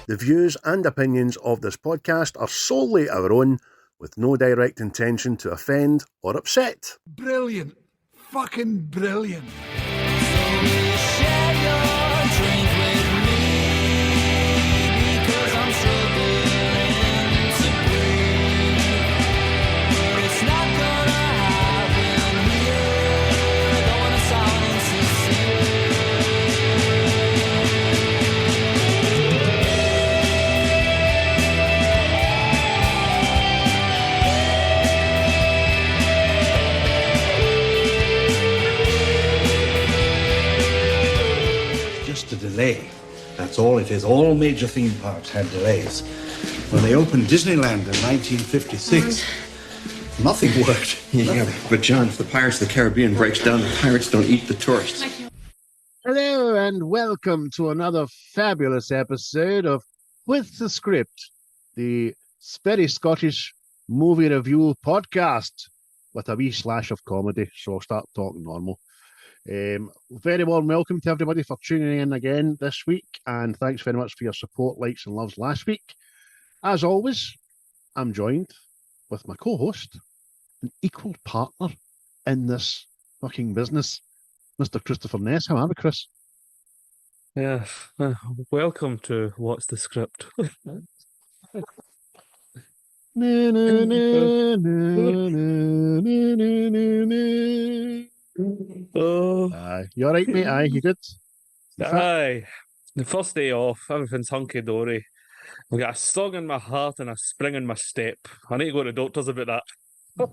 The views and opinions of this podcast are solely our own, with no direct intention to offend or upset. Brilliant. Fucking brilliant. A delay. That's all it is. All major theme parks had delays. When they opened Disneyland in 1956, nothing worked. Yeah, but John, if the Pirates of the Caribbean breaks down, the pirates don't eat the tourists. Hello and welcome to another fabulous episode of With the Script, the very Scottish movie review podcast with a wee slash of comedy, so I'll start talking normal. Very warm welcome to everybody for tuning in again this week, and thanks very much for your support, likes and loves last week. As always, I'm joined with my co-host, an equal partner in this fucking business, Mr. Christopher Ness. How are we, Chris? Yeah, welcome to What's the Script? Oh, you all right, mate? Aye, you good? aye. The first day off, everything's hunky-dory. I've got a song in my heart and a spring in my step. I need to go to the doctors about that.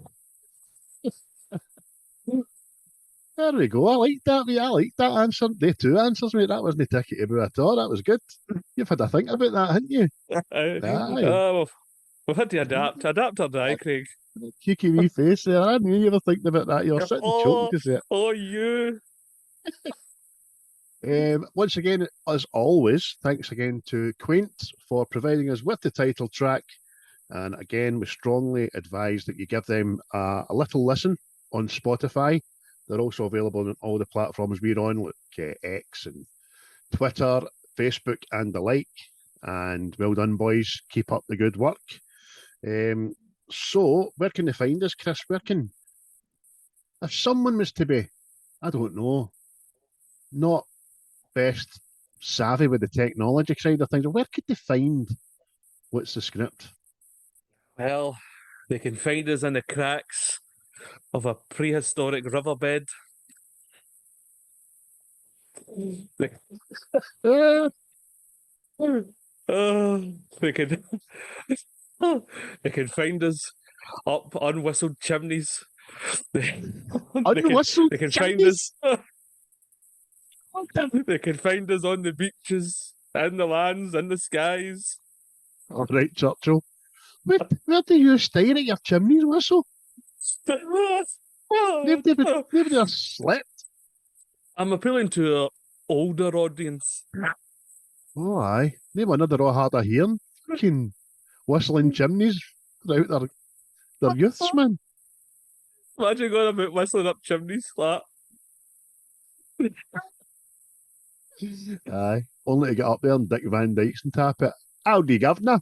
There we go. I like that, mate. I like that answer. They two answers, mate. That wasn't ticky about at all. That was good. You've had a think about that, haven't you? Aye. We've had to adapt. Adapt or die, Craig. Cheeky wee face there. I knew you were thinking about that. You're sitting choking to say it. Oh, you. Once again, as always, thanks again to Quaint for providing us with the title track. And again, we strongly advise that you give them a little listen on Spotify. They're also available on all the platforms we're on, like X and Twitter, Facebook, and the like. And well done, boys. Keep up the good work. So, where can they find us, Chris? If someone was to be, I don't know, not best savvy with the technology side of things, where could they find What's the Script? Well, they can find us in the cracks of a prehistoric riverbed. They can they can find us up unwhistled chimneys. Unwhistled they can chimneys? Find us. They can find us on the beaches, in the lands, in the skies. All right, Churchill. Where do you stay at your chimneys whistle? Nobody has slept. I'm appealing to an older audience. Oh, aye. Maybe another all hard of hearing. Fucking whistling chimneys throughout their youths, man. Imagine going about whistling up chimneys like that. Aye. Only to get up there and Dick Van Dyke's and tap it. Howdy, governor.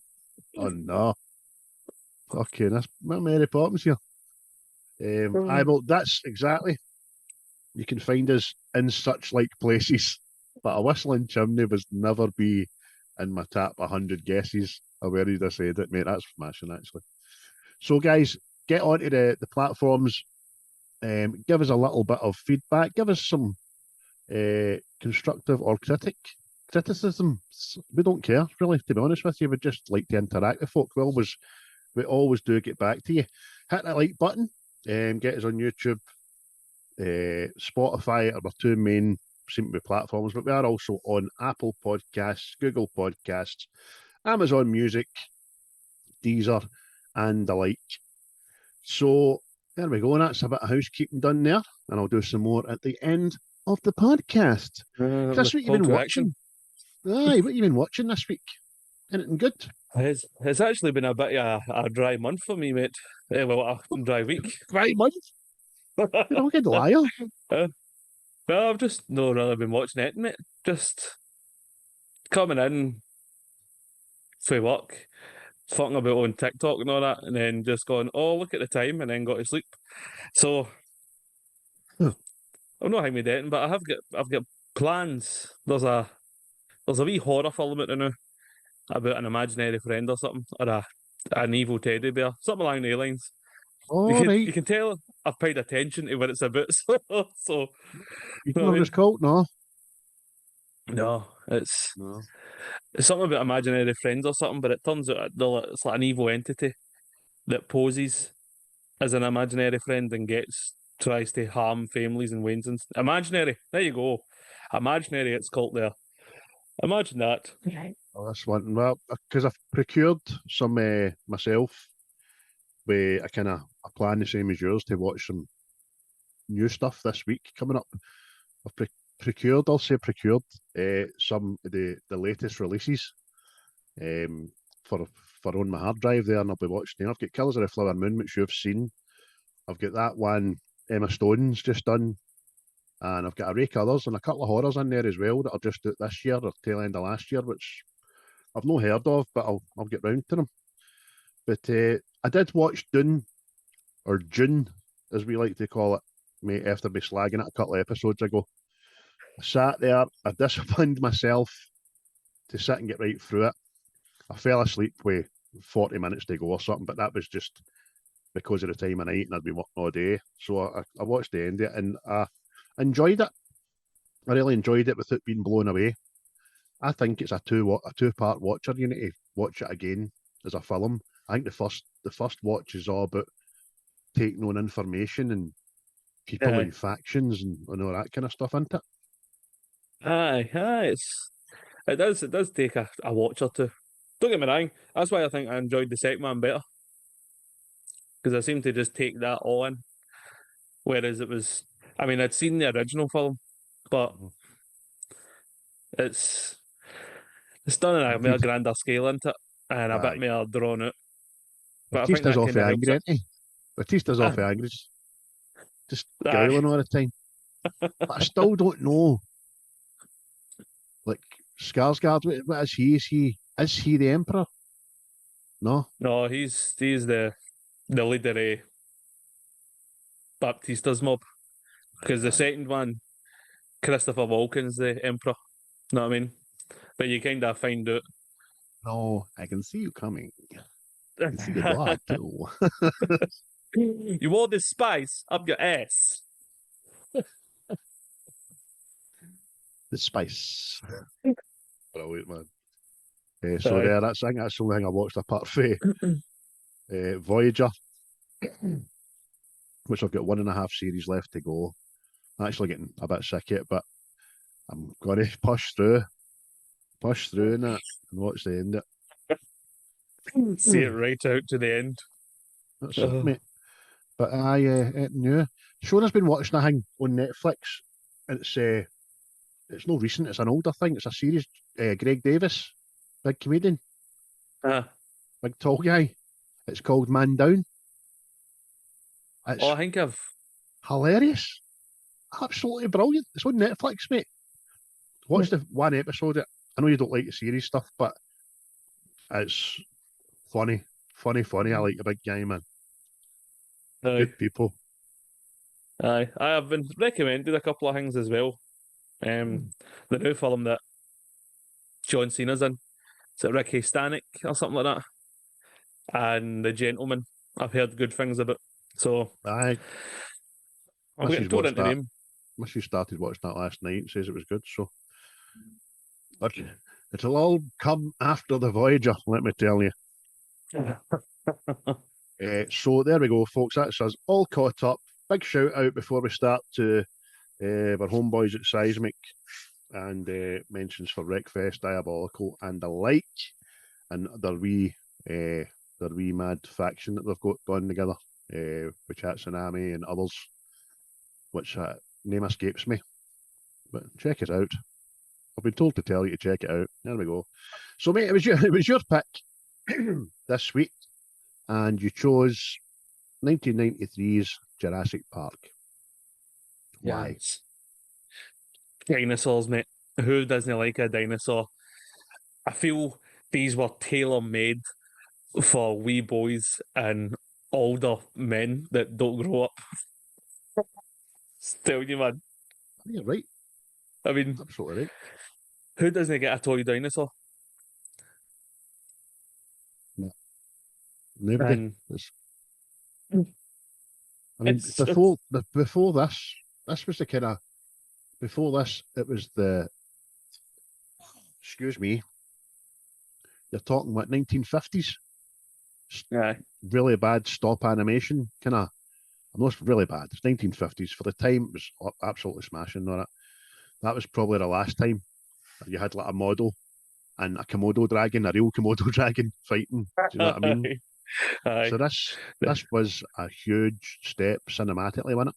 Oh, no. Okay, that's Mary Poppins here. Aye, well, that's exactly. You can find us in such like places. But a whistling chimney was never be in my top 100 guesses of where he'd have said it, mate. That's smashing, actually. So, guys, get onto the platforms. Give us a little bit of feedback. Give us some constructive or criticism. We don't care, really, to be honest with you. We'd just like to interact with folk. We always do get back to you. Hit that like button. Get us on YouTube, Spotify are our two main seem to be platforms, but we are also on Apple Podcasts, Google Podcasts, Amazon Music, Deezer, and the like. So there we go. And that's a bit of housekeeping done there, and I'll do some more at the end of the podcast. Chris, what you been watching? Aye, what you been watching this week? Anything good? It's actually been a bit of a dry month for me, mate. Well, a dry week. Dry month? You're a good liar. Well, I've just not really been watching it, mate. Just coming in, for work, fucking about on TikTok and all that, and then just going, oh, look at the time, and then go to sleep. So I'm not having me dating, but I've got plans. There's a wee horror film out there now about an imaginary friend or something, or an evil teddy bear, something along the lines. All You right. can tell I've paid attention to what it's about. So You you know know what I what it's mean? called? No. No, it's No. it's something about imaginary friends or something, but it turns out it's like an evil entity that poses as an imaginary friend and tries to harm families and Wayne's and imaginary. There you go. Imaginary, it's called there. Imagine that. Oh, that's one. Well, because I've procured some myself with a plan the same as yours to watch some new stuff this week coming up. I've procured, I'll say procured, some of the latest releases for on my hard drive there, and I'll be watching there. I've got Killers of the Flower Moon, which you've seen. I've got that one Emma Stone's just done, and I've got a rake of others and a couple of horrors in there as well that are just out this year or tail end of last year, which I've not heard of, but I'll get round to them. But I did watch Dune, or June, as we like to call it, mate, after me slagging it a couple of episodes ago. I sat there, I disciplined myself to sit and get right through it. I fell asleep with 40 minutes to go or something, but that was just because of the time of night and I'd been working all day. So I watched the end of it and I enjoyed it. I really enjoyed it without being blown away. I think it's a two-part watcher. You need to watch it again as a film. I think the first watch is all about taking on information and people Yeah. and factions and all that kind of stuff, isn't it? Aye, it does take a watch or two. Don't get me wrong, that's why I think I enjoyed the second one better. Because I seemed to just take that all in. Whereas I'd seen the original film, but it's it's done on a more Indeed. grander scale, isn't it? And a bit Aye. more drawn out. But I think Batista's that off kind of helps angry, it. isn't he? Batista's off angry, just Aye. growling all the time. But I still don't know. Like Skarsgård, what is he? Is he the Emperor? No. No, he's the leader of Baptista's mob. Because the Aye. second one, Christopher Walken's the Emperor. Know what I mean? But you kind of find out. No, I can see you coming. I can see the blood too. You wore this spice up your ass. The spice. Brilliant, man. So Aye. there, I think that's the only thing I watched apart from Voyager, which I've got 1.5 series left to go. I'm actually getting a bit sick of it, but I'm going to push through and that and watch the end of See it it. right out to the end. That's it, mate. But new. Shona's been watching a thing on Netflix, and it's no recent. It's an older thing. It's a series. Greg Davis, big comedian, Uh, big tall guy. It's called Man Down. oh, It's I think I've. hilarious, absolutely brilliant. It's on Netflix, mate. Watch the one episode. I know you don't like the series stuff, but it's funny, funny. I like a big guy, man. Aye, Good people. aye. I have been recommended a couple of things as well. The new film that John Cena's in. Is it Ricky Stanek or something like that? And The Gentleman. I've heard good things about. So Aye, I'm getting Missus tore watched into that. them. Missus started watching that last night and says it was good. So but it'll all come after the Voyager, let me tell you. So there we go, folks. That's us all caught up. Big shout out before we start to our homeboys at Seismic and mentions for Wreckfest, Diabolical, and the like, and their wee mad faction that they've got going together, with Chatsunami and others, which name escapes me. But check it out. I've been told to tell you to check it out. There we go. So, mate, it was your pick this week, and you chose 1993's Jurassic Park. Why? Yes. Dinosaurs, mate. Who doesn't like a dinosaur? I feel these were tailor-made for wee boys and older men that don't grow up. Tell you, man. You're right. I mean, Absolutely right. who doesn't get a toy dinosaur? Nobody. And I mean, it's before this was the kind of before this. It was the excuse me. You're talking what 1950s? aye. Really bad stop animation kind of. Not really bad. It's 1950s for the time. It was absolutely smashing on it. That was probably the last time you had like a model and a Komodo dragon, a real Komodo dragon fighting. Do you know what I mean? Aye. So this was a huge step cinematically, wasn't it?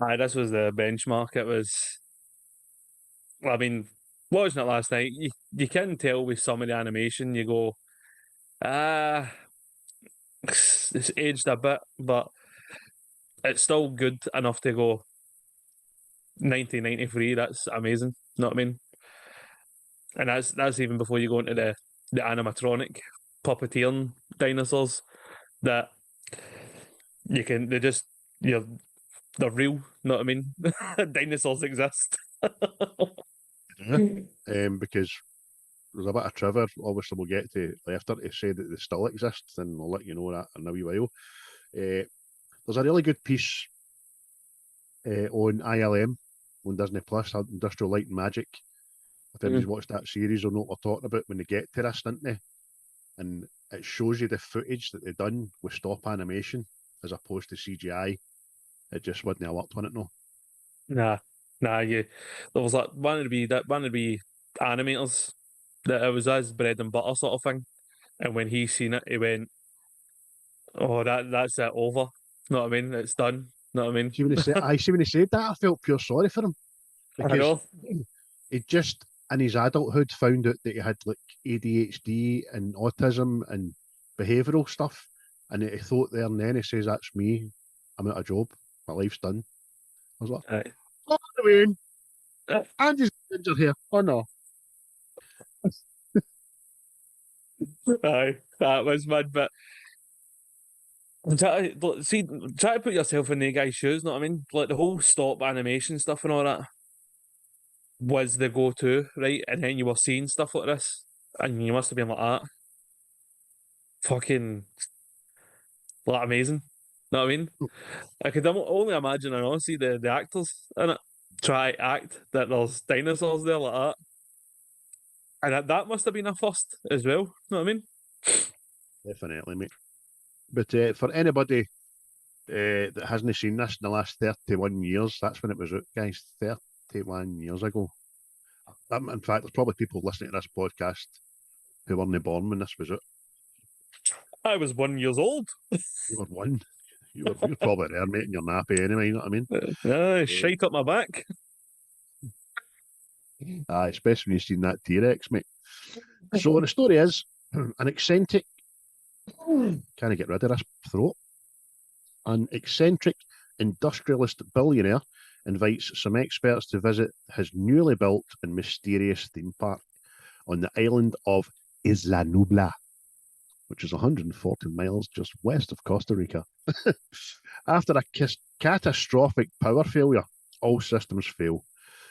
Aye, this was the benchmark. It was. I mean, watching it last night, you can tell with some of the animation. You go, it's aged a bit, but it's still good enough to go 1993. That's amazing. You know what I mean? And that's even before you go into the animatronic puppeteering dinosaurs that they're real. You know what I mean? Dinosaurs exist. Because there's a bit of trivia. Obviously, we'll get to later to say that they still exist, and I'll let you know that in a wee while. There's a really good piece on ILM on Disney Plus, Industrial Light and Magic. If anybody's watched that series, they'll know what we're talking about when they get to this, don't they? And it shows you the footage that they've done with stop animation as opposed to CGI. It just wouldn't have worked on it, no. Nah. There was like one of the animators that it was his bread and butter sort of thing. And when he seen it, he went, "Oh, that's it over." Know what I mean? It's done. Know what I mean? See when he said that, I felt pure sorry for him I because know. he just in his adulthood found out that he had like ADHD and autism and behavioural stuff, and he thought there and then he says, "That's me. I'm out of job. My life's done." I was like, Aye. "Oh, Wayne, I'm just ginger here." Oh no. Aye, that was mad, but try to put yourself in the guy's shoes, know what I mean? Like the whole stop animation stuff and all that was the go-to, right? And then you were seeing stuff like this, and you must have been like that. Fucking, like, amazing. Know what I mean? I could only imagine, and honestly, the actors in it try to act that there's dinosaurs there like that. And that must have been a first as well, know what I mean? Definitely, mate. But for anybody that hasn't seen this in the last 31 years, that's when it was out, guys. 31 years ago. In fact, there's probably people listening to this podcast who weren't born when this was out. I was 1 year old. You were one. You were probably there, mate, in your nappy anyway, you know what I mean? Shite up my back. Especially when you've seen that T-Rex, mate. So the story is, an eccentric, can't get rid of this throat, an eccentric industrialist billionaire invites some experts to visit his newly built and mysterious theme park on the island of Isla Nublar, which is 140 miles just west of Costa Rica. After a catastrophic power failure, all systems fail,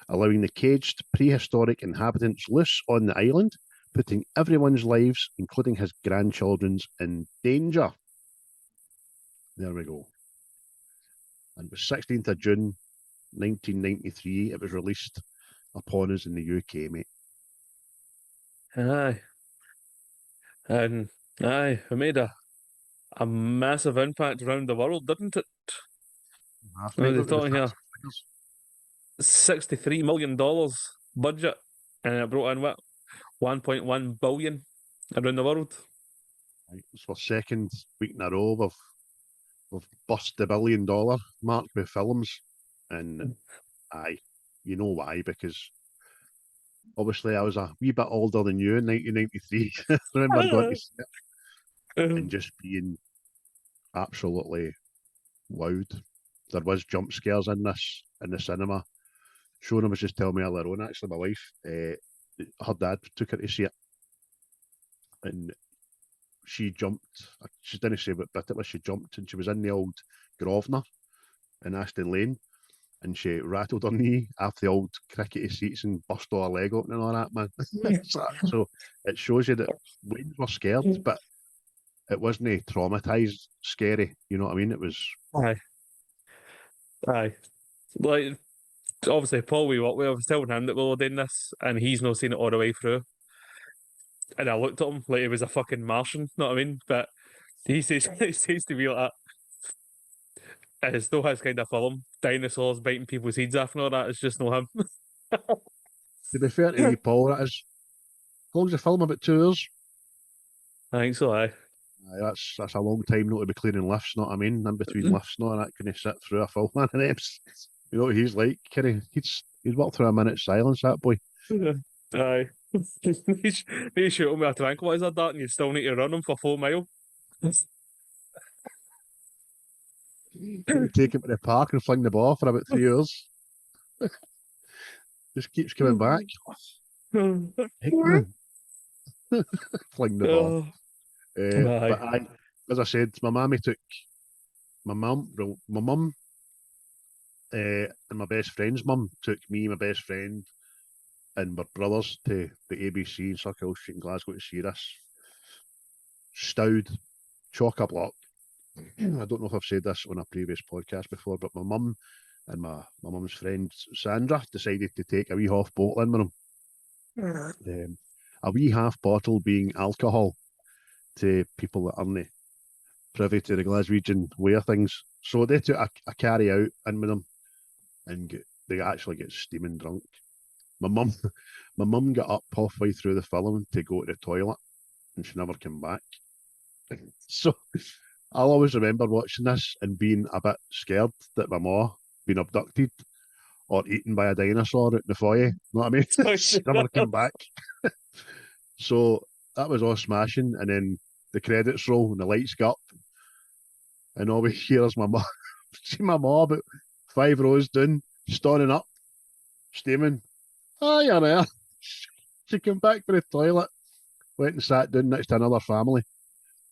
allowing the caged prehistoric inhabitants loose on the island, putting everyone's lives, including his grandchildren's, in danger. There we go. And it was 16th of June 1993. It was released upon us in the UK, mate. Aye. And aye, it made a massive impact around the world, didn't it? They're talking here $63 million budget, and it brought in what 1.1 billion around the world. It's for second week in a row we've bust the $1 billion mark with films, and aye, you know why? Because obviously I was a wee bit older than you in 1993. I remember going to see it and just being absolutely wowed. There was jump scares in the cinema. Shona was just telling me earlier on, actually, my wife, her dad took her to see it, and she jumped. She didn't say what bit it was. She jumped, and she was in the old Grosvenor in Aston Lane, and she rattled her knee off the old crickety seats and burst all her leg open and all that, man. So it shows you that Waynes were scared, but it wasn't traumatized, scary. You know what I mean? It was. Aye. Like, obviously, Paul, I was telling him that we were doing this, and he's not seen it all the way through. And I looked at him like he was a fucking Martian, know what I mean? But he says, he says to me like that. It's not his kind of film. Dinosaurs biting people's heads off and all that. It's just not him. To be fair to you, Paul, that is. How long's the film? About 2 hours? I think so, aye. Aye, that's a long time not to be clearing lifts, know what I mean? In between lifts, no, that can sit through a film, man. And you know what he's like, can he's walked through a minute's silence, that boy. Aye. He shoot me a tranquilizer dart and you still need to run him for 4 miles. Take him to the park and fling the ball for about 3 hours. Just keeps coming back. Hickman. Fling the ball. But as I said, my mum and my best friend's mum took me, my best friend, and my brothers to the ABC in Circle Street in Glasgow to see this Stowed chock-a-block. I don't know if I've said this on a previous podcast before, but my mum and my mum's friend Sandra decided to take a wee half bottle in with them. A wee half bottle being alcohol to people that aren't privy to the Glaswegian way of things. So they took a carry out in with them and they actually get steaming drunk. My mum got up halfway through the film to go to the toilet and she never came back. So I'll always remember watching this and being a bit scared that my ma been abducted or eaten by a dinosaur out in the foyer. You know what I mean? She never came back. So that was all smashing, and then the credits roll and the lights go up, and all we hear is my mum. See my mum about 5 rows down, standing up, steaming. Hi, Arianna. She came back for the toilet, went and sat down next to another family.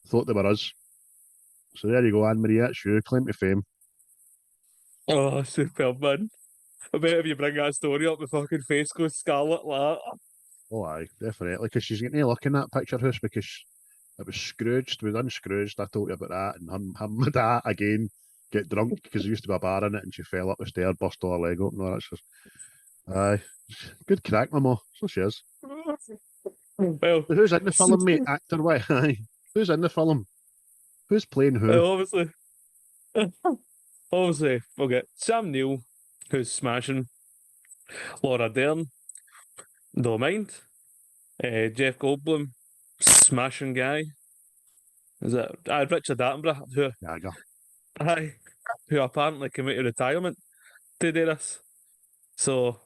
Thought they were us. So there you go, Anne Marie. That's you. Claim to fame. Oh, superb, man. I bet if you bring that story up, the fucking face goes scarlet like that. Oh, aye, definitely. Because she's getting a look in that picture house because it was Scrooged. We done Scrooged. I told you about that. And him and that again get drunk because there used to be a bar in it and she fell up the stair, burst all her leg open. No, that's just, aye. Good crack, Mama. So she is. Well, who's in the film, mate? Actor, why? Aye. Who's in the film? Who's playing who? Well, obviously, we'll get Sam Neill, who's smashing. Laura Dern, don't mind. Jeff Goldblum, smashing guy. Is it? Richard Attenborough, who apparently came out of retirement to do this. So,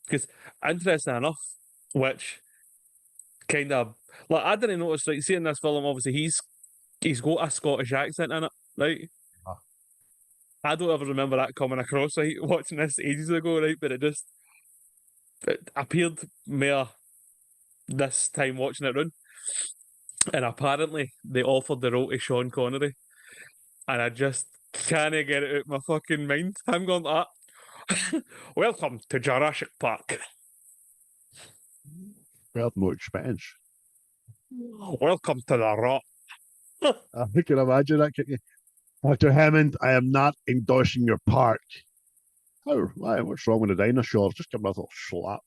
because interesting enough, which kind of like I didn't notice, like seeing this film, obviously he's got a Scottish accent in it, right? Oh. I don't ever remember that coming across, right? Watching this ages ago, right? But it appeared more this time watching it run. And apparently they offered the role to Sean Connery. And I just can't get it out of my fucking mind. I'm going like that. Welcome to Jurassic Park. Well, no expense. Welcome to the Rock. I can imagine that. Dr. Hammond, I am not endorsing your park. Oh, what's wrong with the dinosaurs? Just give me a little slap.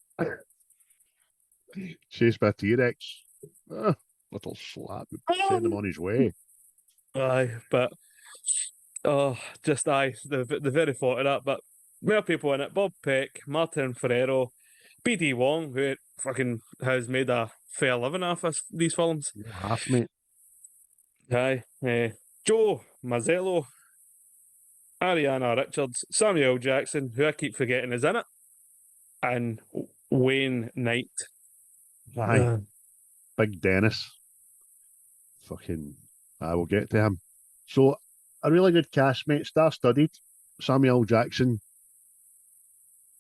Chased by T-Rex. Little slap. Send him on his way. Aye, but the very thought of that. But more people in it: Bob Peck, Martin Ferrero, B.D. Wong, who fucking has made a fair living off these films. Half, mate. Aye, Joe Mazzello, Arianna Richards, Samuel Jackson, who I keep forgetting is in it, and Wayne Knight. Aye. Big Dennis. Fucking, I will get to him. So, a really good cast, mate. Star-studded. Samuel Jackson,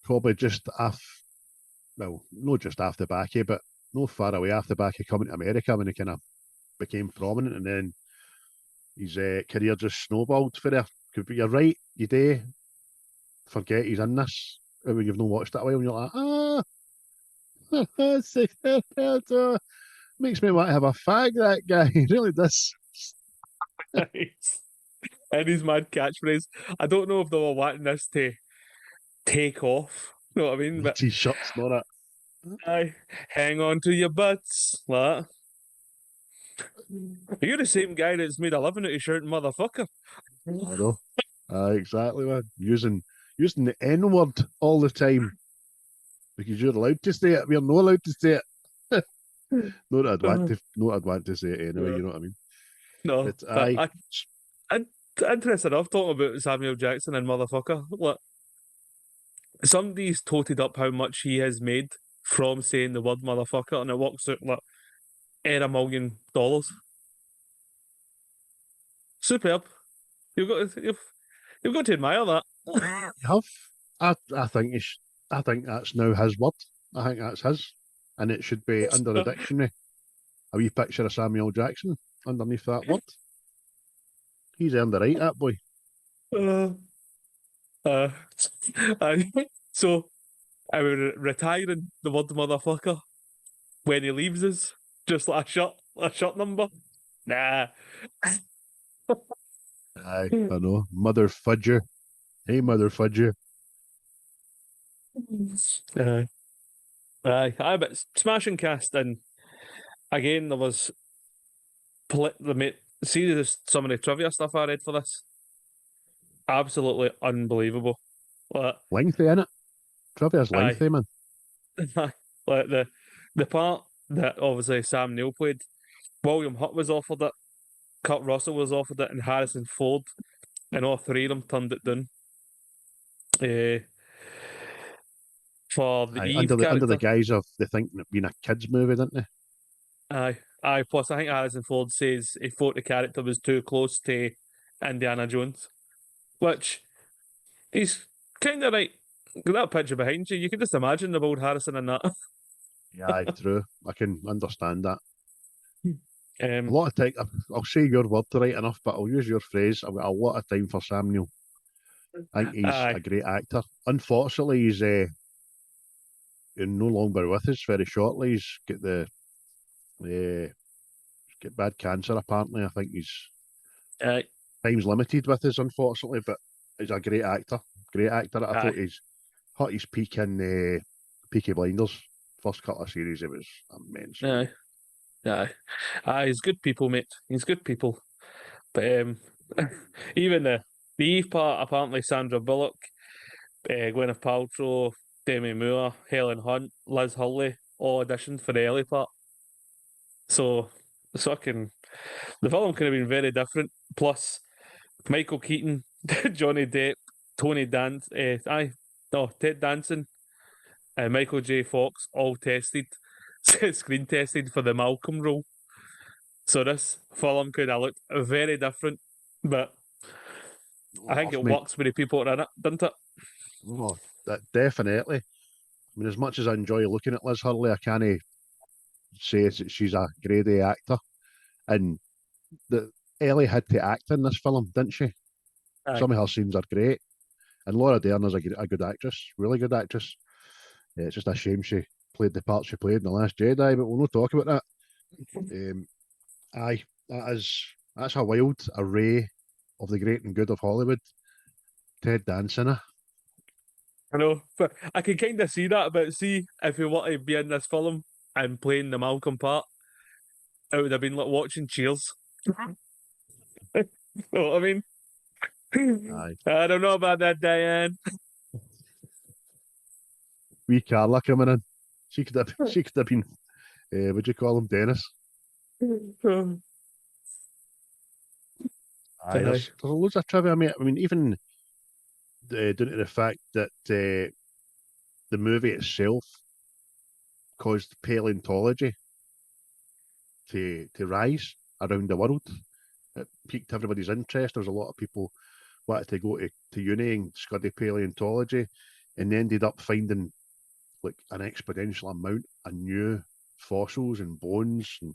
probably just off, well, not just off the back, but no far away off the back of coming to America when he kind of became prominent, and then his career just snowballed for there. But you're right, you do forget he's in this when you've not watched it a while, and you're like, makes me want to have a fag, that guy. He really does. And his mad catchphrase. I don't know if they were wanting this to take off. You know what I mean? But T-shirts, not it. aye, hang on to your butts. Like that. You're the same guy that's made a living out of shouting motherfucker. I know. Exactly, man. Using the N word all the time because you're allowed to say it. We're not allowed to say it. Not that I'd want to say it anyway. You know what I mean? No, But but I'm interested enough talking about Samuel Jackson and motherfucker. Look, somebody's toted up how much he has made from saying the word motherfucker, and it works out like $1 million. Superb. You've got to admire that. have. I think I think that's now his word. I think that's his, and it should be under the dictionary. A wee picture of Samuel Jackson underneath that word. He's earned the right, that boy. So, are we retiring the word motherfucker when he leaves us? Just like a shot number? Nah. Aye, I know. Mother fudger. Hey, mother fudger. Aye, but smashing cast, and again, there was see some of the trivia stuff I read for this. Absolutely unbelievable. Like, Lengthy, innit? Trivia's aye. lengthy, man. Like the part that obviously Sam Neill played, William Hutt was offered it, Kurt Russell was offered it, and Harrison Ford, and all three of them turned it down. For the Aye, Eve under character. the guise of they thinking it being a kids movie, didn't they? Aye. Plus, I think Harrison Ford says he thought the character was too close to Indiana Jones, which he's kind of right. That picture behind you can just imagine the old Harrison in that. Yeah, aye, true. I can understand that. A Um, lot of time, I'll say your word right enough, but I'll use your phrase. I've got a lot of time for Sam Neill. I think he's aye. a great actor. Unfortunately, he's no longer with us very shortly. He's got get bad cancer, apparently. I think he's Aye. time's limited with us, unfortunately, but he's a great actor. Great actor. I thought he's hot his peak in Peaky Blinders. First couple of series, it was immense. Aye. He's good people, mate. He's good people. But even the Eve part, apparently Sandra Bullock, Gwyneth Paltrow, Demi Moore, Helen Hunt, Liz Hurley, all auditioned for the Ellie part. So the film could have been very different. Plus, Michael Keaton, Johnny Depp, Ted Danson, and Michael J. Fox all screen tested for the Malcolm role. So this film could have looked very different, but I think it works with the people that are in it, doesn't it? Oh, that definitely. I mean, as much as I enjoy looking at Liz Hurley, I can't say that she's a grade A actor. And Ellie had to act in this film, didn't she? Aye. Some of her scenes are great. And Laura Dern is a good actress, really good actress. Yeah, it's just a shame she played the part she played in The Last Jedi, but we'll not talk about that. Aye, that's a wild array of the great and good of Hollywood. Ted Danson. I know, but I can kind of see that. But see, if you want to be in this film and playing the Malcolm part, it would have been like watching Cheers. You know what I mean? Aye. I don't know about that, Diane. Wee Carla coming in. She could have been what do you call him, Dennis? Aye, there's loads of trivia, mate. I mean, even due to the fact that the movie itself caused paleontology to rise around the world. It piqued everybody's interest. There was a lot of people wanted to go to uni and study paleontology, and they ended up finding like an exponential amount of new fossils and bones, and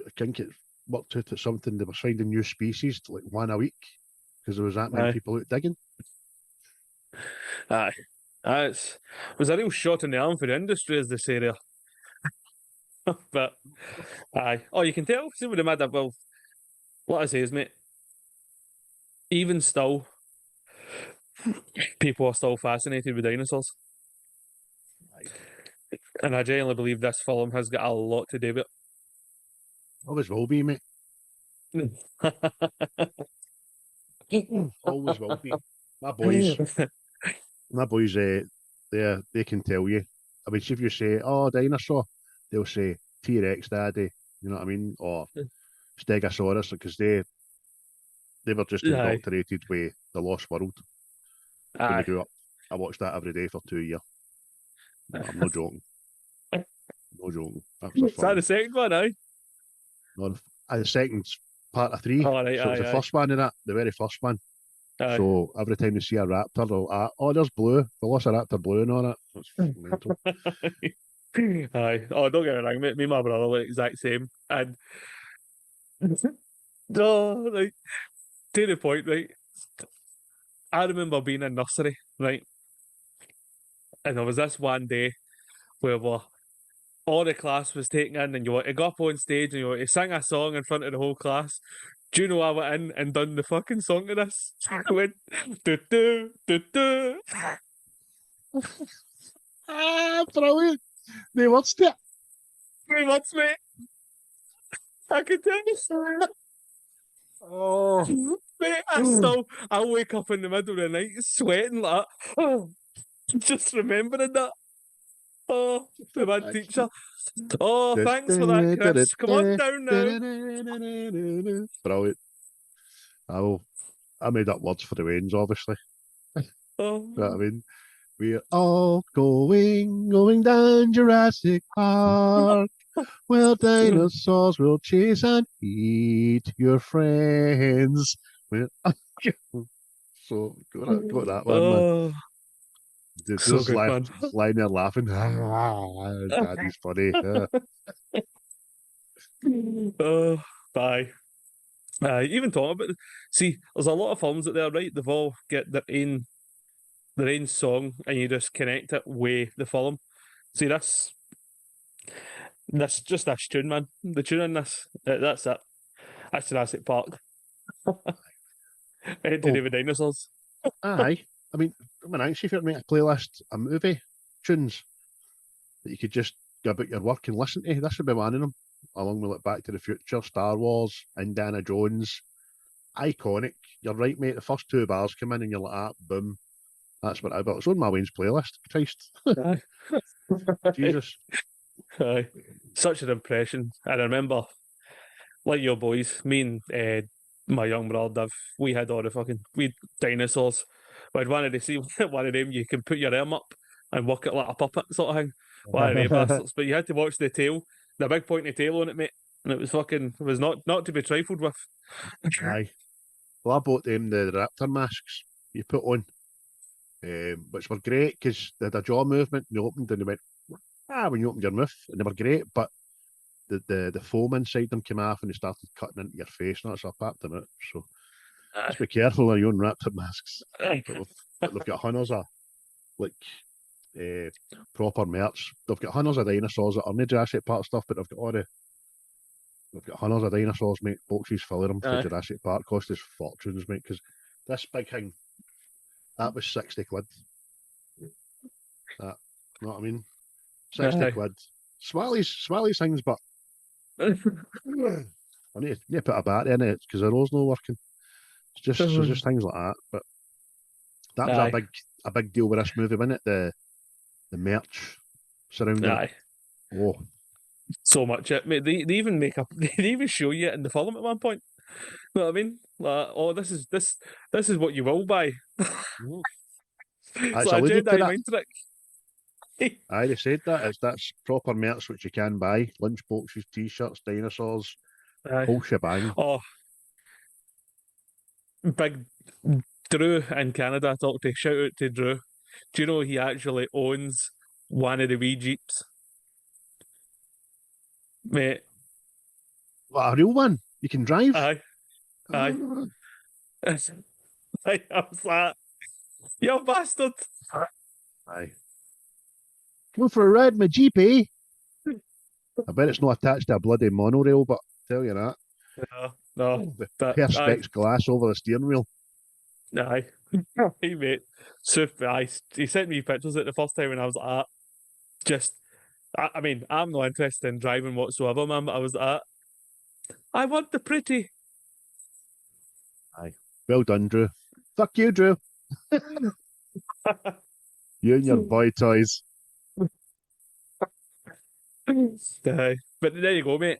I think it worked out at something. They were finding new species, like one a week, because there was that many Aye. people out digging. Aye. It was a real shot in the arm for the industry, as they say there. But, aye. Oh, you can tell. See what they made up. Well, what I say is, mate, even still, people are still fascinated with dinosaurs. And I genuinely believe this film has got a lot to do with Always will be, mate. it. Always will be. My boys, they can tell you. I mean, if you say, "Oh, dinosaur," they'll say T-Rex, Daddy. You know what I mean? Or Stegosaurus, because they were just Aye. indoctrinated with the Lost World when they Aye. grew up. I watched that every day for 2 years. I'm not joking. No joking. That was a Is that fun. the second one, aye? No, the second's part of 3. Oh, right, so it's the aye. first one in that, the very first one. Aye. So every time you see a raptor, they'll oh, there's Blue. Velociraptor Blue and all that. That's mental. Aye. Oh, don't get me wrong, mate. Me and my brother were the exact same. And oh, like to the point, right? I remember being in nursery, right? And there was this one day where all the class was taken in, and you want to go up on stage and you want to sing a song in front of the whole class. Do you know I went in and done the fucking song to this? I went do do do do. Brilliant. They watched it. 3 months, mate. I can tell you. Oh, Mate, I'll wake up in the middle of the night sweating like that. Oh, just remembering that. Oh, the bad teacher. Oh, thanks for that, Chris. Come on down now. Brilliant. I made up words for the Waynes, obviously. Oh, You know what I mean? We're all going down Jurassic Park. Well, dinosaurs will chase and eat your friends. Well, so got that one, man. oh, so Just good, man. lying there laughing. Daddy's funny. Oh, bye. Even talking about see, there's a lot of films out there, right? They've all get their own song, and you just connect it with the film. See, this just this tune, man. The tune in this, that's it. That's Jurassic Park. Anything to do with dinosaurs. Aye. I mean, actually, if you were to make a playlist of movie tunes that you could just go about your work and listen to, this would be one of them. Along with like Back to the Future, Star Wars, Indiana Jones. Iconic. You're right, mate. The first 2 bars come in and you're like, ah, boom. That's what I got. It's on my Wayne's playlist. Christ. Aye. Jesus. Aye. Such an impression. I remember, like your boys, me and my young brother Div, we had all the fucking dinosaurs. But wanted to see one of them, you can put your arm up and work it like a puppet sort of thing. One of them bastards. But you had to watch the tail, the big pointy tail on it, mate. And it was not to be trifled with. Aye. Well, I bought them the raptor masks you put on, which were great because they had a jaw movement and they opened and they went, when you opened your mouth, and they were great, but the foam inside them came off and they started cutting into your face and that, so I popped them out. So just be careful of your own raptor masks. But they've got hundreds of like proper merch. They've got hundreds of dinosaurs that are not Jurassic Park stuff, but they've got hundreds of dinosaurs, mate. Boxes full of them for Jurassic Park. Cost us fortunes, mate, because this big thing, that was 60 quid. That, you know what I mean? 60 quid. Swally's things, but I need to put a battery in it because the road's not working. It's just things like that. But that was a big deal with this movie, wasn't it? The merch surrounding it. Oh, so much it, mate. They even they even show you it in the film at one point. You know what I mean? Like, oh, this is what you will buy. It's like a Jedi mind trick. Aye, they said that. That's proper merch which you can buy. Lunchboxes, t-shirts, dinosaurs, whole shebang. Oh, big Drew in Canada I talked to. Shout out to Drew. Do you know he actually owns one of the wee Jeeps? Mate, What, a real one? You can drive? aye. Aye. I was like, you bastard. Aye. Go for a ride, my Jeep, eh? I bet it's not attached to a bloody monorail, but I'll tell you that. No, The but aye, perspex glass over the steering wheel. aye. Hey, mate. Super, aye. He sent me pictures at the first time and I was like, just, I mean, I'm not interested in driving whatsoever, man, but I was like, I want the pretty. Aye. Well done, Drew. Fuck you, Drew. You and your boy toys. Aye. But there you go, mate.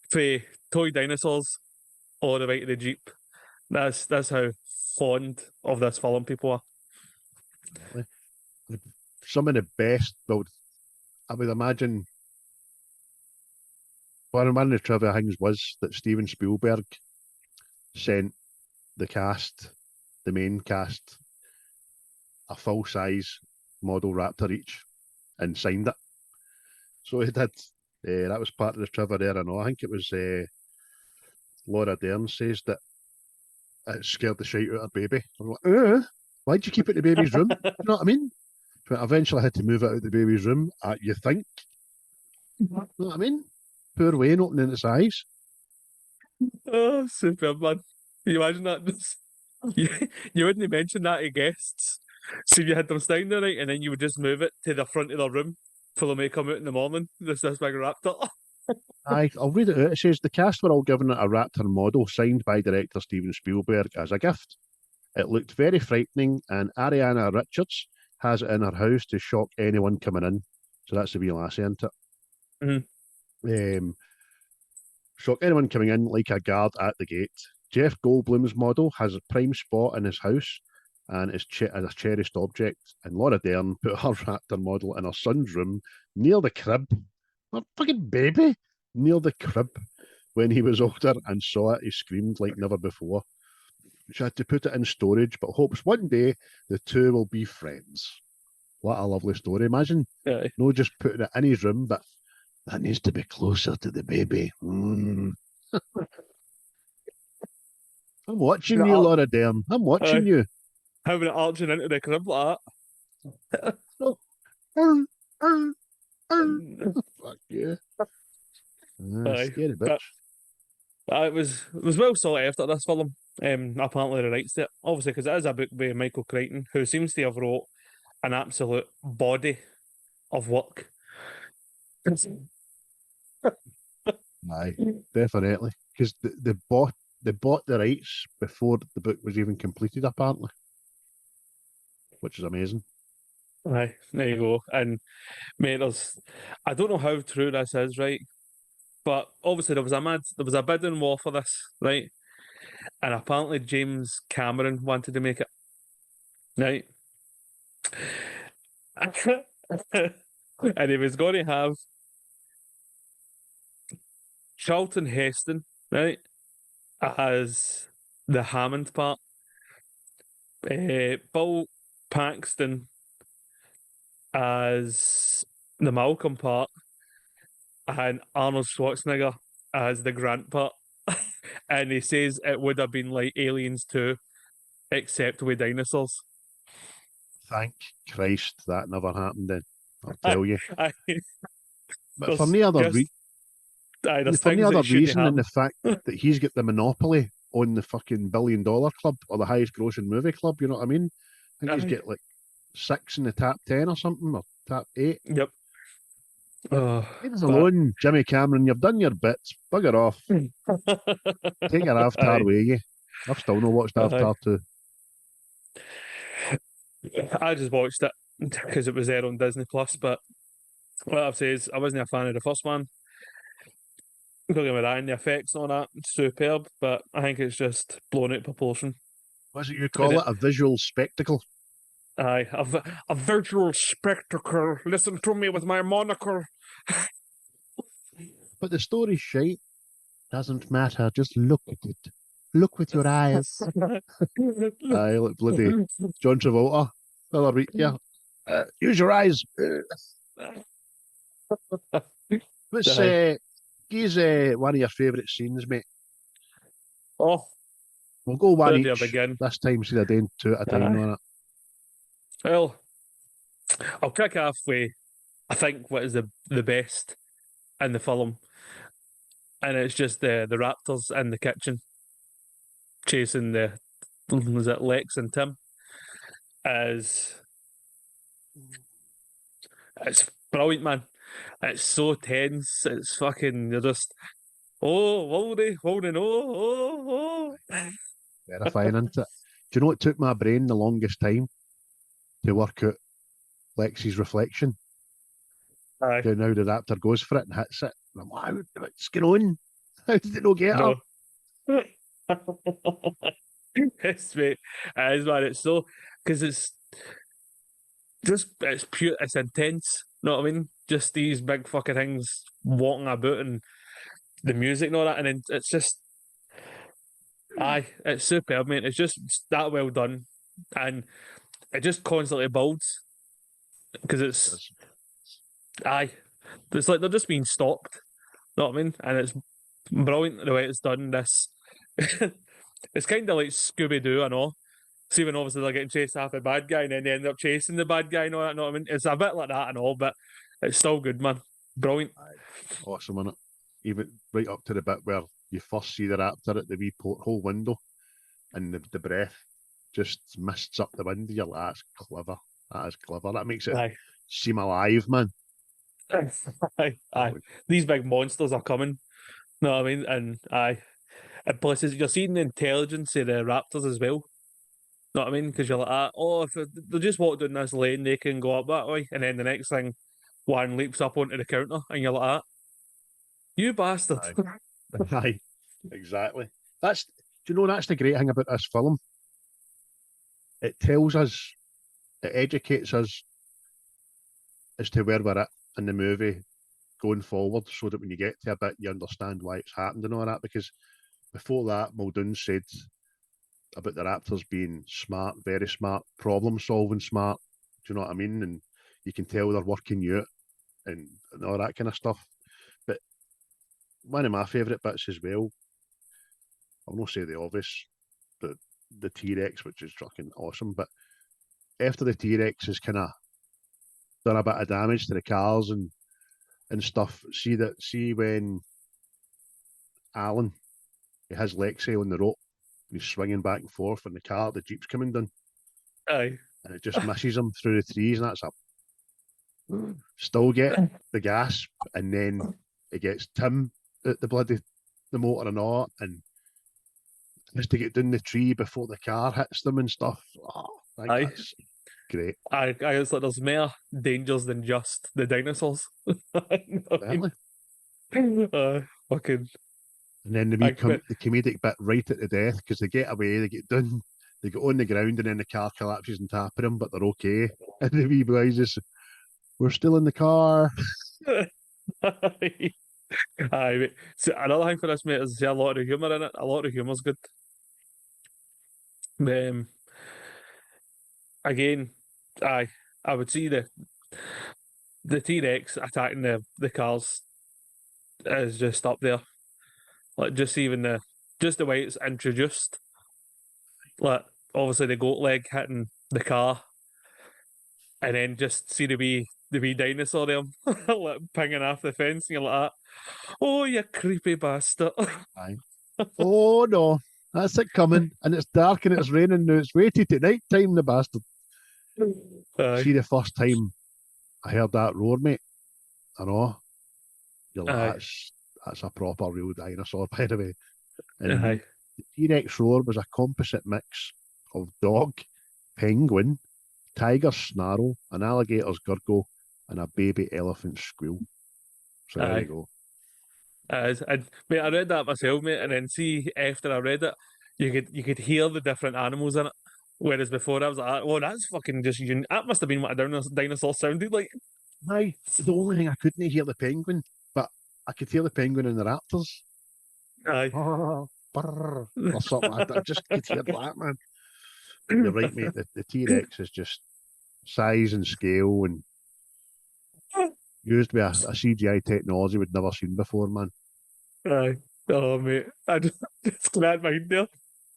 For toy dinosaurs all the way to the Jeep. That's how fond of this film people are. Some of the best, well, I would imagine one of the trivia things was that Steven Spielberg sent the cast, the main cast, a full size model raptor each and signed it. So he did. That was part of the trivia there. I know. I think it was Laura Dern says that it scared the shite out of her baby. I'm like, why'd you keep it in the baby's room? You know what I mean? But eventually I had to move it out of the baby's room. You think? You know what I mean? Poor Wayne opening its eyes. Oh, super, man. Can you imagine that? You, you wouldn't mention that to guests. So if you had them standing there, right, and then you would just move it to the front of the room for them to come out in the morning. This big raptor. I'll read it out. It says the cast were all given it a raptor model signed by director Steven Spielberg as a gift. It looked very frightening, and Arianna Richards has it in her house to shock anyone coming in. So that's the wee lassie, isn't it? Mm-hmm. Shock anyone coming in like a guard at the gate. Jeff Goldblum's model has a prime spot in his house and is as a cherished object. And Laura Dern put her raptor model in her son's room near the crib. My fucking baby! Near the crib. When he was older and saw it, he screamed like never before. She had to put it in storage, but hopes one day the two will be friends. What a lovely story. Imagine, Aye. no just putting it in his room, but that needs to be closer to the baby. I'm watching you, Laura Dern. I'm watching you. Having it arching into the crib like that. Fuck you. Aye. Scary bitch. It was well sought after this film. Apparently the rights to it, obviously, because it is a book by Michael Crichton, who seems to have wrote an absolute body of work. Aye, definitely. Because they bought the rights before the book was even completed, apparently, which is amazing. Aye, there you go. And mate, I don't know how true this is, right? But obviously there was a bidding war for this, right? And apparently James Cameron wanted to make it, right? And he was going to have Charlton Heston, right, as the Hammond part, Bill Paxton as the Malcolm part, and Arnold Schwarzenegger as the Grant part. And he says it would have been like Aliens 2, except with dinosaurs. Thank Christ that never happened then. I'll tell you. But for There's no other, just- there's for things no that other shouldn't reason than the happen. fact that he's got the monopoly on the fucking $1 billion club or the highest grossing movie club, you know what I mean? I think he's Aye. got like 6 in the top 10 or something, or top 8. Yep. Oh, Leave us alone, Jimmy Cameron. You've done your bits. Bugger off. Take your Avatar Aye. away, you. I've still not watched Aye. Avatar 2. I just watched it because it was there on Disney Plus. But what I've said is I wasn't a fan of the first one. Don't get me wrong, the effects on that superb, but I think it's just blown out of proportion. What's it you call it? A visual spectacle? Aye, a visual spectacle. Listen to me with my moniker. But the story's shite. Doesn't matter. Just look at it. Look with your eyes. Aye, look bloody John Travolta. Yeah. Use your eyes. What's He's one of your favourite scenes, mate. Oh, We'll go one where do I each begin? this time, so they're doing two at a time on it. Well, I'll kick off with, I think, what is the best in the film, and it's just the raptors in the kitchen chasing was it Lex and Tim? As it's brilliant, man. It's so tense. It's fucking. You're just holding, Verifying into it. Do you know it took my brain the longest time to work out Lexi's reflection? Aye. Now the raptor goes for it and hits it. And I'm like, what's going on? How did it not get up? No. Yes, mate. It is, man. It's so because it's pure. It's intense. Know what I mean? Just these big fucking things walking about and the music and all that, and then it's just it's superb, mate. It's just that well done, and it just constantly builds because it's it's like they're just being stopped. Know what I mean? And it's brilliant the way it's done. This it's kind of like Scooby Doo, I know. See, when obviously they're getting chased after the bad guy, and then they end up chasing the bad guy and all that. Know what I mean? It's a bit like that and all, but it's still good, man. Brilliant. Awesome, innit? Even right up to the bit where you first see the raptor at the wee porthole window, and the breath just mists up the window. You're like, that's clever. That is clever. That makes it seem alive, man. Aye. These big monsters are coming. Know what I mean? And and plus you're seeing the intelligence of the raptors as well. Know what I mean? Because you're like, if they just walk down this lane, they can go up that way, and then the next thing, one leaps up onto the counter, and you're like, you bastard! Aye, exactly. Do you know that's the great thing about this film? It tells us, it educates us as to where we're at in the movie going forward, so that when you get to a bit, you understand why it's happened and all that. Because before that, Muldoon said about the Raptors being smart, very smart, problem solving smart. Do you know what I mean? And you can tell they're working you out and all that kind of stuff. But one of my favourite bits as well, I'll not say the obvious, but the T-Rex, which is fucking awesome. But after the T-Rex has kind of done a bit of damage to the cars and stuff, see when Alan, he has Lexi on the rope, he's swinging back and forth in the car, the Jeep's coming down. Aye. And it just misses him through the trees, and that's up. Still get the gasp, and then it gets Tim at the motor and all, and just to get down the tree before the car hits them and stuff. That's great. It's like there's more dangers than just the dinosaurs. Definitely. Fucking. And then the comedic bit right at the death, because they get away, they get done, they get on the ground, and then the car collapses and tap them, but they're okay. And the wee boys just, we're still in the car. Aye, so another thing for this, mate, is a lot of humour in it. A lot of humour's good. Again, I would see the T-Rex attacking the cars is just up there. Like just even the way it's introduced. Like obviously the goat leg hitting the car, and then just see the wee dinosaur there like pinging off the fence, and you're like, oh, you creepy bastard. Aye. Oh no, that's it coming, and it's dark and it's raining now. It's waited to night time, the bastard. See, the first time I heard that roar, mate, I know. You're like, that's a proper real dinosaur, by the way. And the T-Rex roar was a composite mix of dog, penguin, tiger snarl, an alligator's gurgle, and a baby elephant squeal. So there you go. Mate, I read that myself, mate, and then see after I read it, you could hear the different animals in it. Whereas before I was like, oh, that's fucking just that must have been what a dinosaur sounded like. Aye, the only thing I couldn't hear the penguin, but I could hear the penguin and the raptors. Aye. Or something. I just could hear that, man. You're right, mate. The T-Rex is just size and scale, and used with a CGI technology we'd never seen before, man. Aye. Oh, mate. I just glad mind there.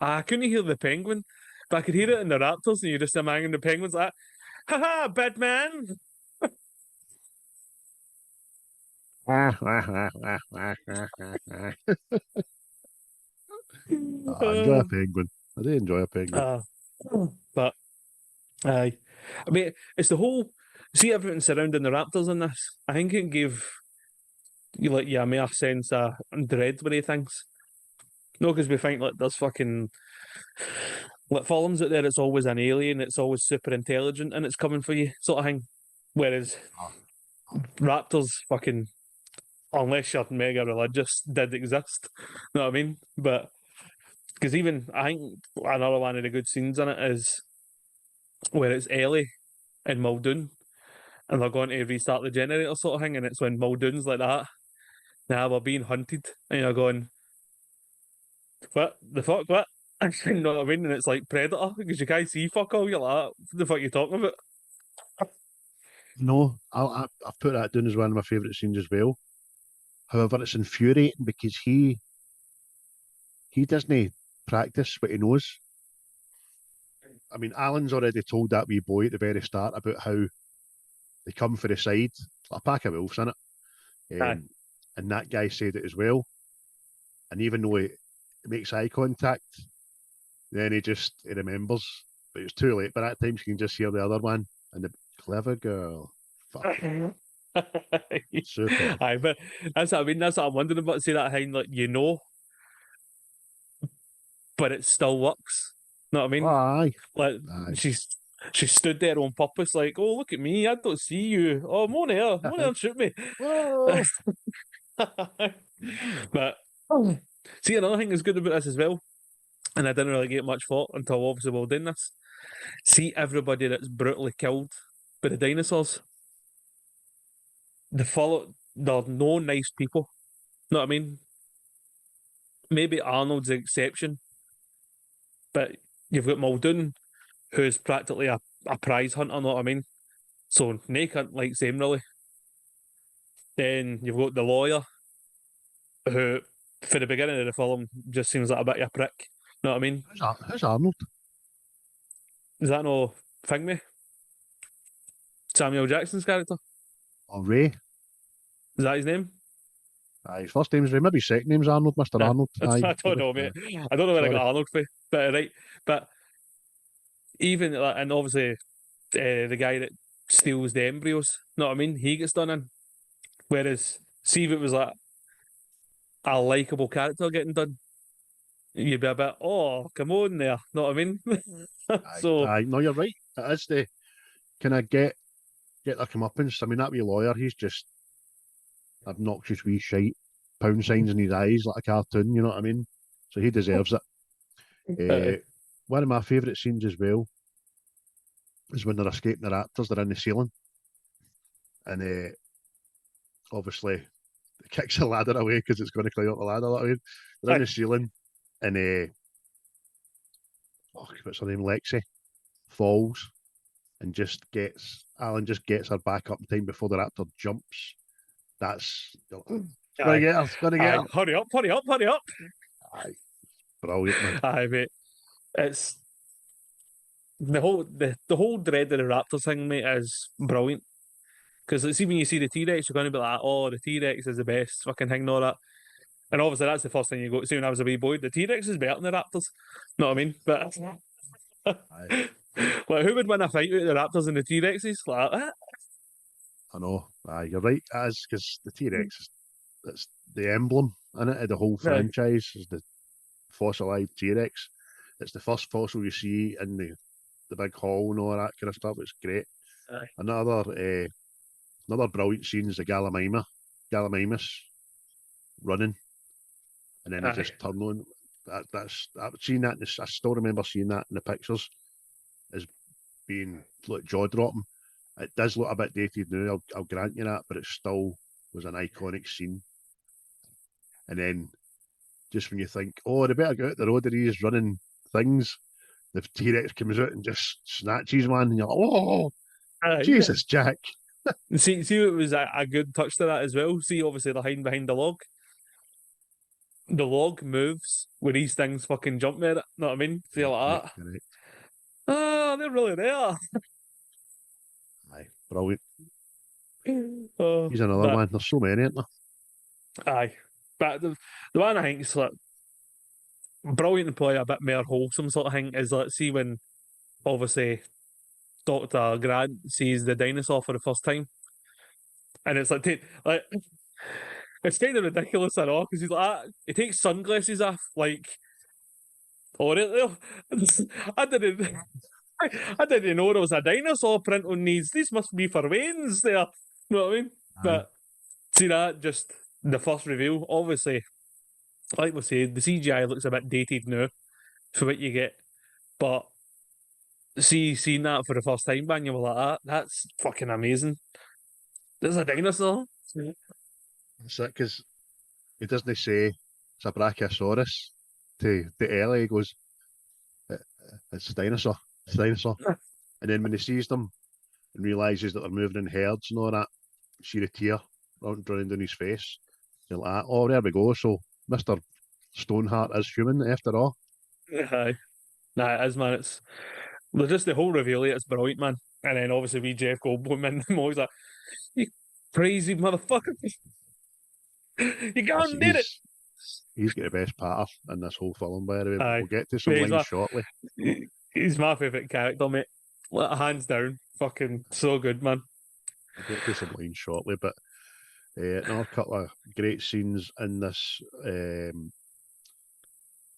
I couldn't hear the penguin, but I could hear it in the raptors, and you just imagine the penguins like, haha, Batman! I enjoy a penguin. I do enjoy a penguin. But, aye. I mean, it's the whole. See everything surrounding the raptors in this. I think it gave you like a mere sense of dread when he thinks. No, because we think like there's fucking like films out there. It's always an alien. It's always super intelligent, and it's coming for you, sort of thing. Whereas raptors, fucking, unless you're mega religious, did exist. You know what I mean? But because even I think another one of the good scenes in it is where it's Ellie and Muldoon, and they're going to restart the generator, sort of thing, and it's when Muldoon's like that. Now we're being hunted, and you're going, what the fuck, what? You know what I mean? And it's like Predator because you can't see fuck all. You're like, what the fuck are you talking about? No, I've put that down as one of my favourite scenes as well. However, it's infuriating because he doesn't practice what he knows. I mean, Alan's already told that wee boy at the very start about how they come for the side, a pack of wolves in it. And that guy said it as well. And even though he makes eye contact, then he remembers. But it's too late. By that time, you can just hear the other one. And the clever girl. Fuck. Super. Aye, but that's what I mean. That's what I'm wondering about. See that thing, like, but it still works. Know what I mean? Aye. Like, Aye. she stood there on purpose, like, oh, look at me, I don't see you. Oh, Monair, shoot me. Whoa. But see, another thing that's good about this as well, and I didn't really get much thought until obviously we're doing this. See everybody that's brutally killed by the dinosaurs. They're no nice people. Know what I mean? Maybe Arnold's the exception, but you've got Muldoon, who's practically a prize hunter, know what I mean? So Nick likes him really. Then you've got the lawyer, who, for the beginning of the film, just seems like a bit of a prick. Know what I mean? Who's Arnold? Is that no thing, me? Samuel Jackson's character? Oh, Ray. Is that his name? Aye, his first name's Ray. Maybe his second name's Arnold, Mr. Arnold. I Aye. don't know, mate. I don't know where I got Arnold for, but right. But even, and obviously, the guy that steals the embryos, know what I mean? He gets done in. Whereas, see if it was like a likable character getting done, you'd be a bit, oh, come on there. Know what I mean? Aye, no, you're right. It is the kind of get their comeuppance. I mean, that wee lawyer, he's just obnoxious wee shite, pound signs in his eyes like a cartoon, you know what I mean? So he deserves it. One of my favourite scenes as well is when they're escaping the raptors, they're in the ceiling. And obviously, it kicks the ladder away because it's going to climb up the ladder that way. They're in the ceiling, and what's her name? Lexi falls and Alan just gets her back up in time before the raptor jumps. That's gonna get her, gonna get her. Hurry up, hurry up, hurry up. Aye. Brilliant, man. Aye, mate. It's the whole dread of the raptors thing, mate, is brilliant. Because see when you see the T-Rex, you're going to be like, oh, the T-Rex is the best fucking thing and all that. And obviously that's the first thing you go to see when I was a wee boy. The T-Rex is better than the raptors. Know what I mean? But like, who would win a fight with the raptors and the T-Rexes? Like, I know. Aye, you're right. It is because the T-Rex it's the emblem in it of the whole franchise is the fossilized T-Rex. It's the first fossil you see in the big hall and all that kind of stuff. It's great. Aye. Another brilliant scene is the Gallimimus running, and then they just turn on. I've seen that. I still remember seeing that in the pictures as being like jaw dropping. It does look a bit dated now. I'll grant you that, but it still was an iconic scene. And then just when you think, oh, they better go out the road, he's running things, the T-Rex comes out and just snatches one, and you're like, oh, Jesus, Jack. See, it was a good touch to that as well. See, obviously they're hiding behind the log. The log moves when these things fucking jump near it. Know what I mean? Feel like that. Correct. Oh, they're really there. Aye, brilliant. Oh, He's another but one. There's so many, aren't there? aye, but the one I think is like brilliant and probably a bit more wholesome sort of thing is like see when obviously Doctor Grant sees the dinosaur for the first time, and it's like like it's kind of ridiculous at all because he's like he takes sunglasses off like oh really? I didn't. I didn't know there was a dinosaur print on these. These must be for Wayne's there. You know what I mean? Aye. But see that just the first reveal, obviously, like we said, the CGI looks a bit dated now for what you get. But seeing that for the first time, man, you were like, that's fucking amazing. There's a dinosaur. That's it, because he doesn't say it's a brachiosaurus to Ellie. He goes, it's a dinosaur. It's a dinosaur. And then when he sees them and realises that they're moving in herds and all that, you see a tear running down his face. You're like, oh, there we go. So Mr. Stoneheart is human after all. Aye. Nah, it is, man. It's just the whole reveal. It's brilliant, man. And then obviously we Jeff Goldblum and them always like, you crazy motherfucker. You gone did it. He's got the best patter in this whole film, by the way. Aye. We'll get to some Yeah, he's lines my- shortly. He's my favourite character, mate. Hands down. Fucking so good, man. We'll get to some lines shortly, but another couple of great scenes in this.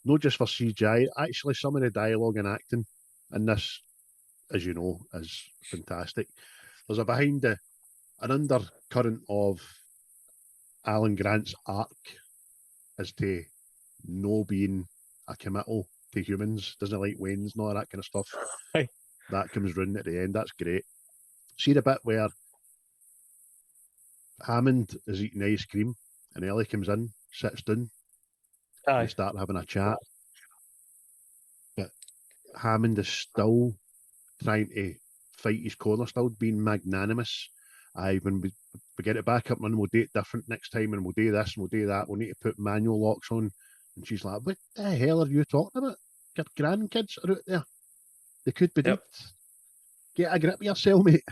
Not just for CGI, actually, some of the dialogue and acting in this, as you know, is fantastic. There's an undercurrent of Alan Grant's arc as to no being a committal to humans, doesn't like Wayne's and all that kind of stuff. Aye. That comes round at the end. That's great. See the bit where Hammond is eating ice cream and Ellie comes in, sits down, and Aye. they start having a chat. But Hammond is still trying to fight his corner, still being magnanimous. When we get it back up and we'll do it different next time and we'll do this and we'll do that. We'll need to put manual locks on. And she's like, what the hell are you talking about? Your grandkids are out there. They could be dead. Get a grip of yourself, mate.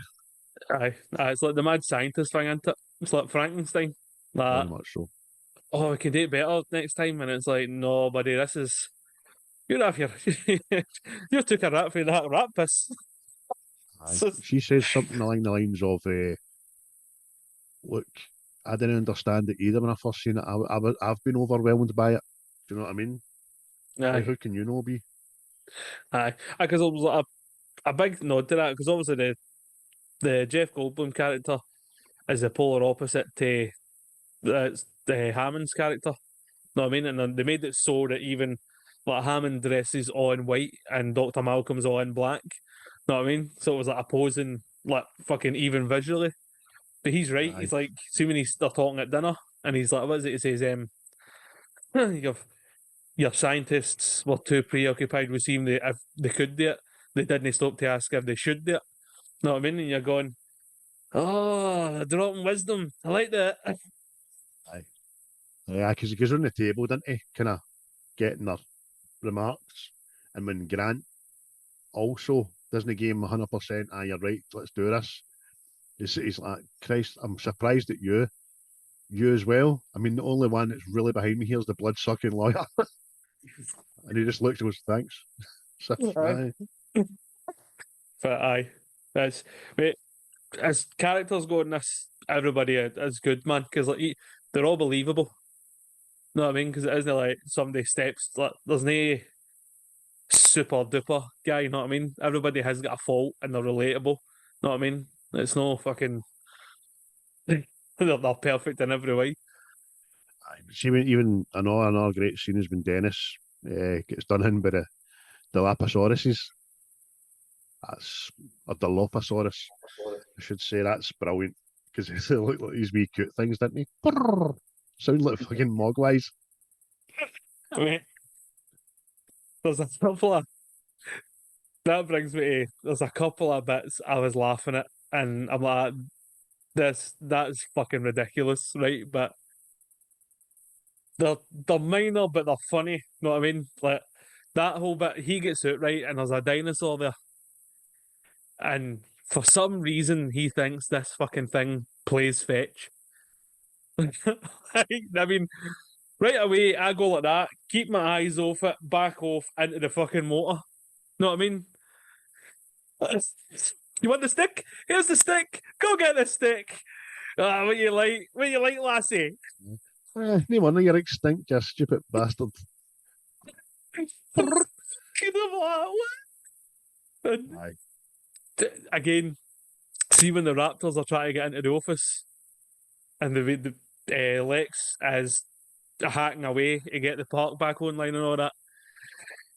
Aye. It's like the mad scientist thing, isn't it? It's like Frankenstein. Like, Very much so. oh, we can do it better next time. And it's like, no, buddy, this is. You're off here. You took a rat for that rat piss. Aye. She says something along the lines of, look, I didn't understand it either when I first seen it. I've been overwhelmed by it. Do you know what I mean? Aye. How can you know, be? Aye. Because it was like a big nod to that, because obviously the Jeff Goldblum character is the polar opposite to the Hammond's character. Know what I mean? And then they made it so that even like Hammond dresses all in white and Dr. Malcolm's all in black. Know what I mean? So it was like opposing, like fucking even visually. But he's right. Aye. He's like, see when they're talking at dinner, and he's like, what is it? He says, your scientists were too preoccupied with seeing if they could do it. They didn't stop to ask if they should do it. Know what I mean? And you're going, oh, dropping wisdom. I like that. Yeah, because he goes on the table, didn't he? Kind of getting their remarks. And when Grant also doesn't give him 100%, you're right, let's do this. He's like, Christ, I'm surprised at you. You as well. I mean, the only one that's really behind me here is the blood-sucking lawyer. And he just looks and goes, thanks. So, Aye. But aye, that's mate. As characters go in this, everybody is good, man. Because like they're all believable. Know what I mean? Because it isn't like somebody steps. Like there's no super duper guy. You know what I mean? Everybody has got a fault and they're relatable. Know what I mean? It's no fucking. They're perfect in every way. See, even another great scene is when Dennis gets done in by the Dilophosaurus. That's a Dilophosaurus, I should say. That's brilliant because they look like these wee cute things, didn't they? Brrr. Sound like fucking mogwais. I mean, there's a couple of that brings me to. There's a couple of bits I was laughing at, and I'm like, that's fucking ridiculous, right? But they're minor, but they're funny. Know what I mean? Like that whole bit, he gets out right, and there's a dinosaur there, and for some reason he thinks this fucking thing plays fetch. I mean, right away I go like that, keep my eyes off it, back off into the fucking motor. Know what I mean? You want the stick? Here's the stick. Go get the stick. Ah, what you like? What you like, lassie? No wonder you're extinct, you stupid bastard. Aye. Again, see when the Raptors are trying to get into the office, and Lex is hacking away to get the park back online and all that.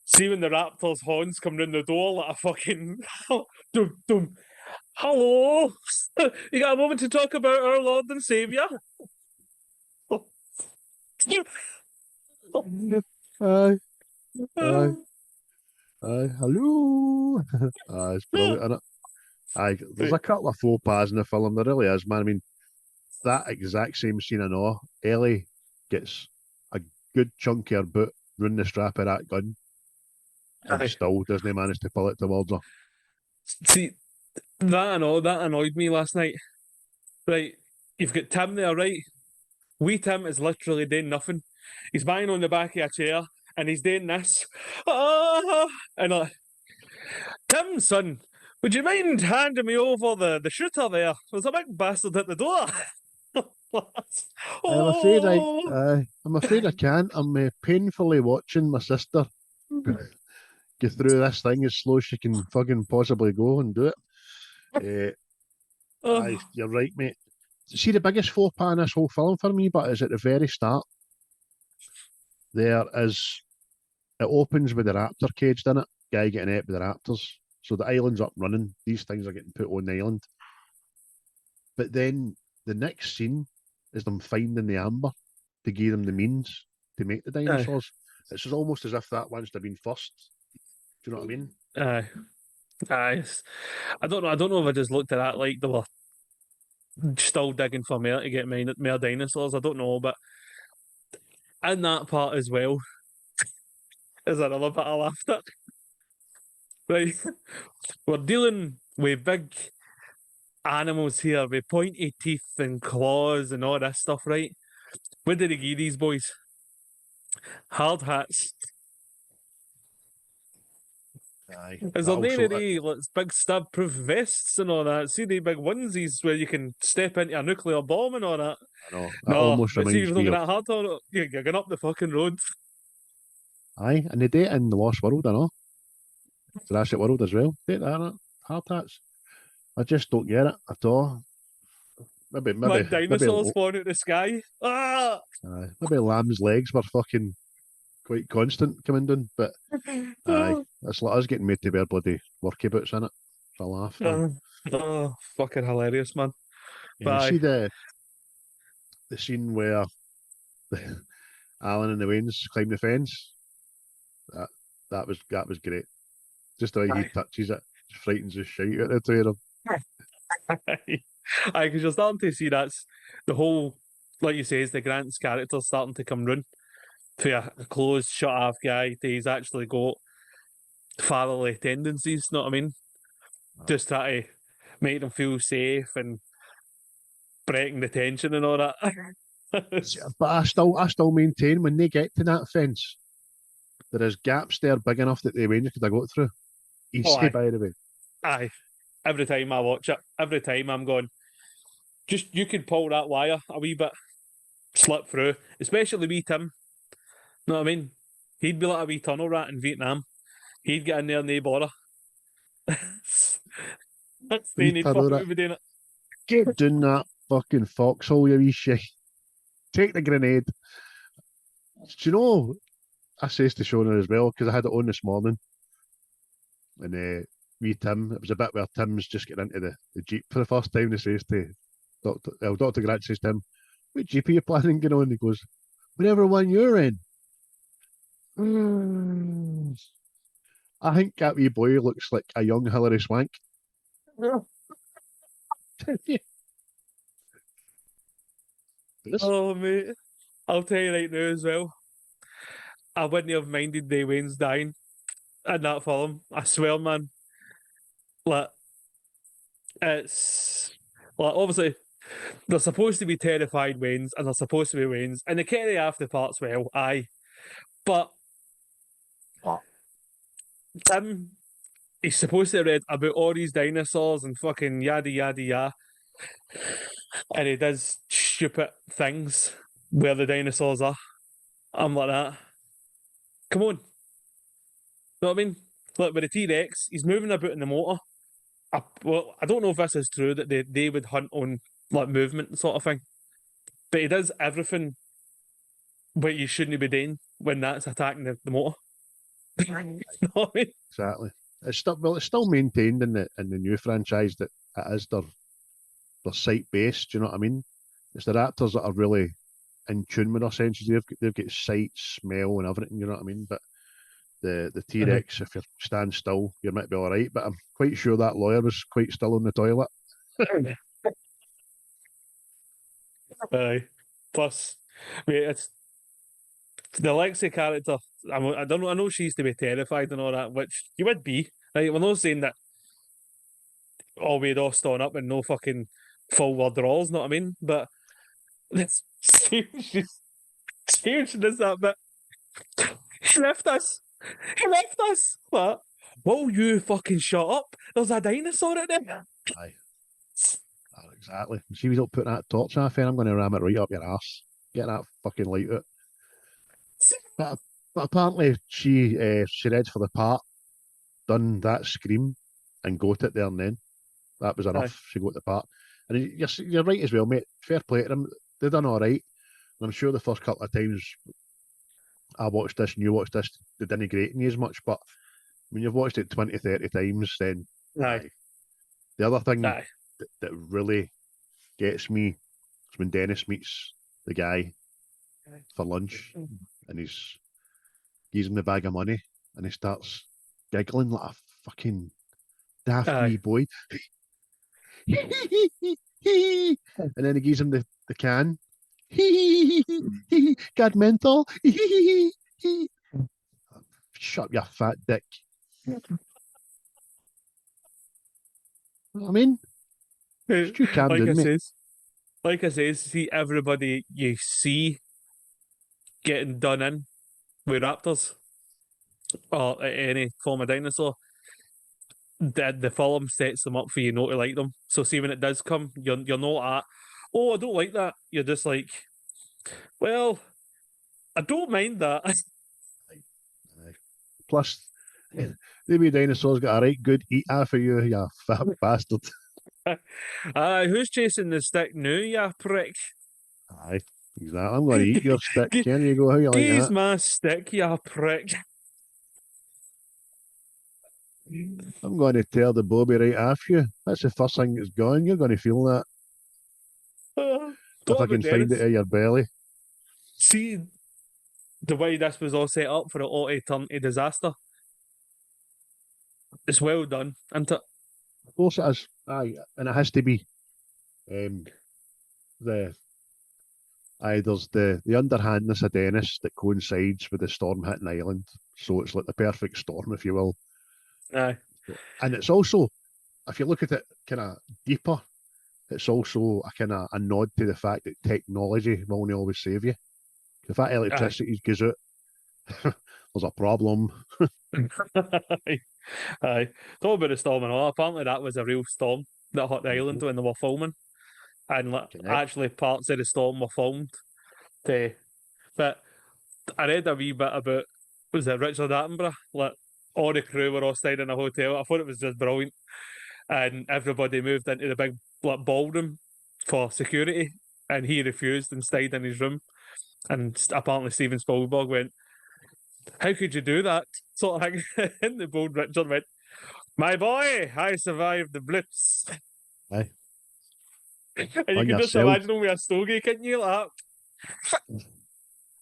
See when the Raptors' horns come round the door like a fucking dum dum. Hello, you got a moment to talk about our Lord and Savior? Aye. Aye. Aye. Hello. Aye, it's brilliant, isn't it? Aye, there's a couple of faux pas in the film. There really is, man. I mean, that exact same scene in Awe, Ellie gets a good chunk of her boot round the strap of that gun and Aye. still doesn't manage to pull it towards her. See, that annoyed me last night. Right, you've got Tim there, right? Wee Tim is literally doing nothing. He's lying on the back of a chair and he's doing this. Ah! And Tim, son, would you mind handing me over the shooter there? There's a big bastard at the door. I'm afraid I can't. I'm painfully watching my sister get through this thing as slow as she can fucking possibly go and do it. Aye, you're right, mate. See, the biggest faux pas in this whole film for me, but is at the very start. There is, it opens with the raptor caged in it, guy getting ate with the raptors. So the island's up and running. These things are getting put on the island. But then the next scene is them finding the amber to give them the means to make the dinosaurs. It's almost as if that one's to have been first. Do you know what I mean? Aye. I don't know. I don't know if I just looked at that like they were still digging for more to get more dinosaurs. I don't know, but in that part as well is another bit I laughed at. Right, we're dealing with big animals here with pointy teeth and claws and all this stuff, right? What did they give these boys? Hard hats. Aye. Is there none of the big stab-proof vests and all that? See the big onesies where you can step into a nuclear bomb and all that? I know. No, Almost but see, reminds you're me looking of... at hard on it. You're going up the fucking road. Aye, and they do it in The Lost World, I know. Jurassic World as well. Take that, innit? Hard hats. I just don't get it at all. Maybe Dinosaurs falling out the sky. Ah! Maybe Lamb's legs were fucking quite constant coming down, but aye, it's like us getting made to wear bloody worky boots in it. It's a laugh, man. Fucking hilarious, man. You see the scene where Alan and the Waynes climb the fence? That was great. Just the way he touches it, just frightens the shit out of the two of them. Aye, because you're starting to see that's the whole, like you say, is the Grant's character starting to come round to a closed, shut off guy to he's actually got fatherly tendencies, know what I mean? Just try to make them feel safe and breaking the tension and all that. But I still maintain when they get to that fence, there is gaps there big enough that the Rangers could have got through. Easy, by the way. Aye. Every time I watch it, every time I'm going, just you could pull that wire a wee bit, slip through, especially wee Tim. Know what I mean? He'd be like a wee tunnel rat in Vietnam. He'd get in there and they bother. That's the need for movie doing it. Get down that fucking foxhole, you wee shit. Take the grenade. Do you know, I says to Shona as well, because I had it on this morning, and wee Tim, it was a bit where Tim's just getting into the Jeep for the first time. He says to Dr. Grant says to him, what Jeep are you planning going on? He goes, whatever one you're in. I think that wee boy looks like a young Hilary Swank. Oh, mate. I'll tell you right now as well. I wouldn't have minded Day Wayne's dying in that film. I swear, man. Like, it's like obviously they're supposed to be terrified Waynes and they're supposed to be Waynes, and they carry after parts well, aye. But Tim, he's supposed to have read about all these dinosaurs and fucking yada yada yada, and he does stupid things where the dinosaurs are. I'm like that. Come on. Know what I mean? Look, with the T Rex, he's moving about in the motor. I don't know if this is true that they would hunt on like movement sort of thing, but he does everything what you shouldn't be doing when that's attacking the motor. You know what I mean? Exactly. It's still maintained in the new franchise that it is their site based. Do you know what I mean? It's the raptors that are really in tune with their senses. They've got sight, smell, and everything. You know what I mean? But the T Rex, if you stand still, you might be all right. But I'm quite sure that lawyer was quite still in the toilet. Aye. Plus, mate, it's the Lexi character. I don't know. I know she used to be terrified and all that, which you would be. Right? We're not saying that all we'd all stand up and no fucking full withdrawals. Know what I mean? But it's she's does that bit. He left us. He left us. What? Will you fucking shut up? There's a dinosaur in there. Aye. Exactly. She was up putting that torch off, and I'm going to ram it right up your ass. Get that fucking light out. But apparently she read for the part, done that scream, and got it there and then. That was enough. Aye. She got the part. And you're right as well, mate. Fair play to them. They done all right. And I'm sure the first couple of times I watched this and you watched this, they didn't grate me as much. But when you've watched it 20, 30 times, then Aye. The other thing Aye. that really gets me is when Dennis meets the guy for lunch and he's him the bag of money and he starts giggling like a fucking daft wee boy. And then he gives him the can. God mental. Shut up, you fat dick. You know what I mean? You calm down, mate. Like I says, see everybody you see getting done in with raptors or any form of dinosaur. The film sets them up for you not to like them. So see when it does come, you're not at, oh, I don't like that. You're just like, well, I don't mind that. Plus, maybe dinosaurs got a right good eat after you, you fat bastard. Who's chasing the stick now, you prick? Aye, exactly. I'm going to eat your stick. There you go. How you like Gaze that? my stick, you prick. I'm going to tear the bobby right off you. That's the first thing that's gone. You're going to feel that. If I can find it in your belly. See the way this was all set up for it all to turn to disaster. It's well done, isn't it? Of course it is. Aye, and it has to be. There's the underhandness of Dennis that coincides with the storm hitting the island. So it's like the perfect storm, if you will. Aye. And it's also, if you look at it kind of deeper, it's also a kind of a nod to the fact that technology will not always save you. If that electricity goes out, there's a problem. Aye. Talk about the storm and all. Apparently that was a real storm that hit the island when they were filming. And actually parts of the storm were filmed. But I read a wee bit about, was it Richard Attenborough? Like, all the crew were all staying in a hotel. I thought it was just brilliant. And everybody moved into the big ballroom for security. And he refused and stayed in his room. And apparently Steven Spielberg went, how could you do that? Sort of thing. And the bold Richard went, my boy, I survived the blitz. Aye. And you On can just yourself. imagine him with a stogie, couldn't you? Like that?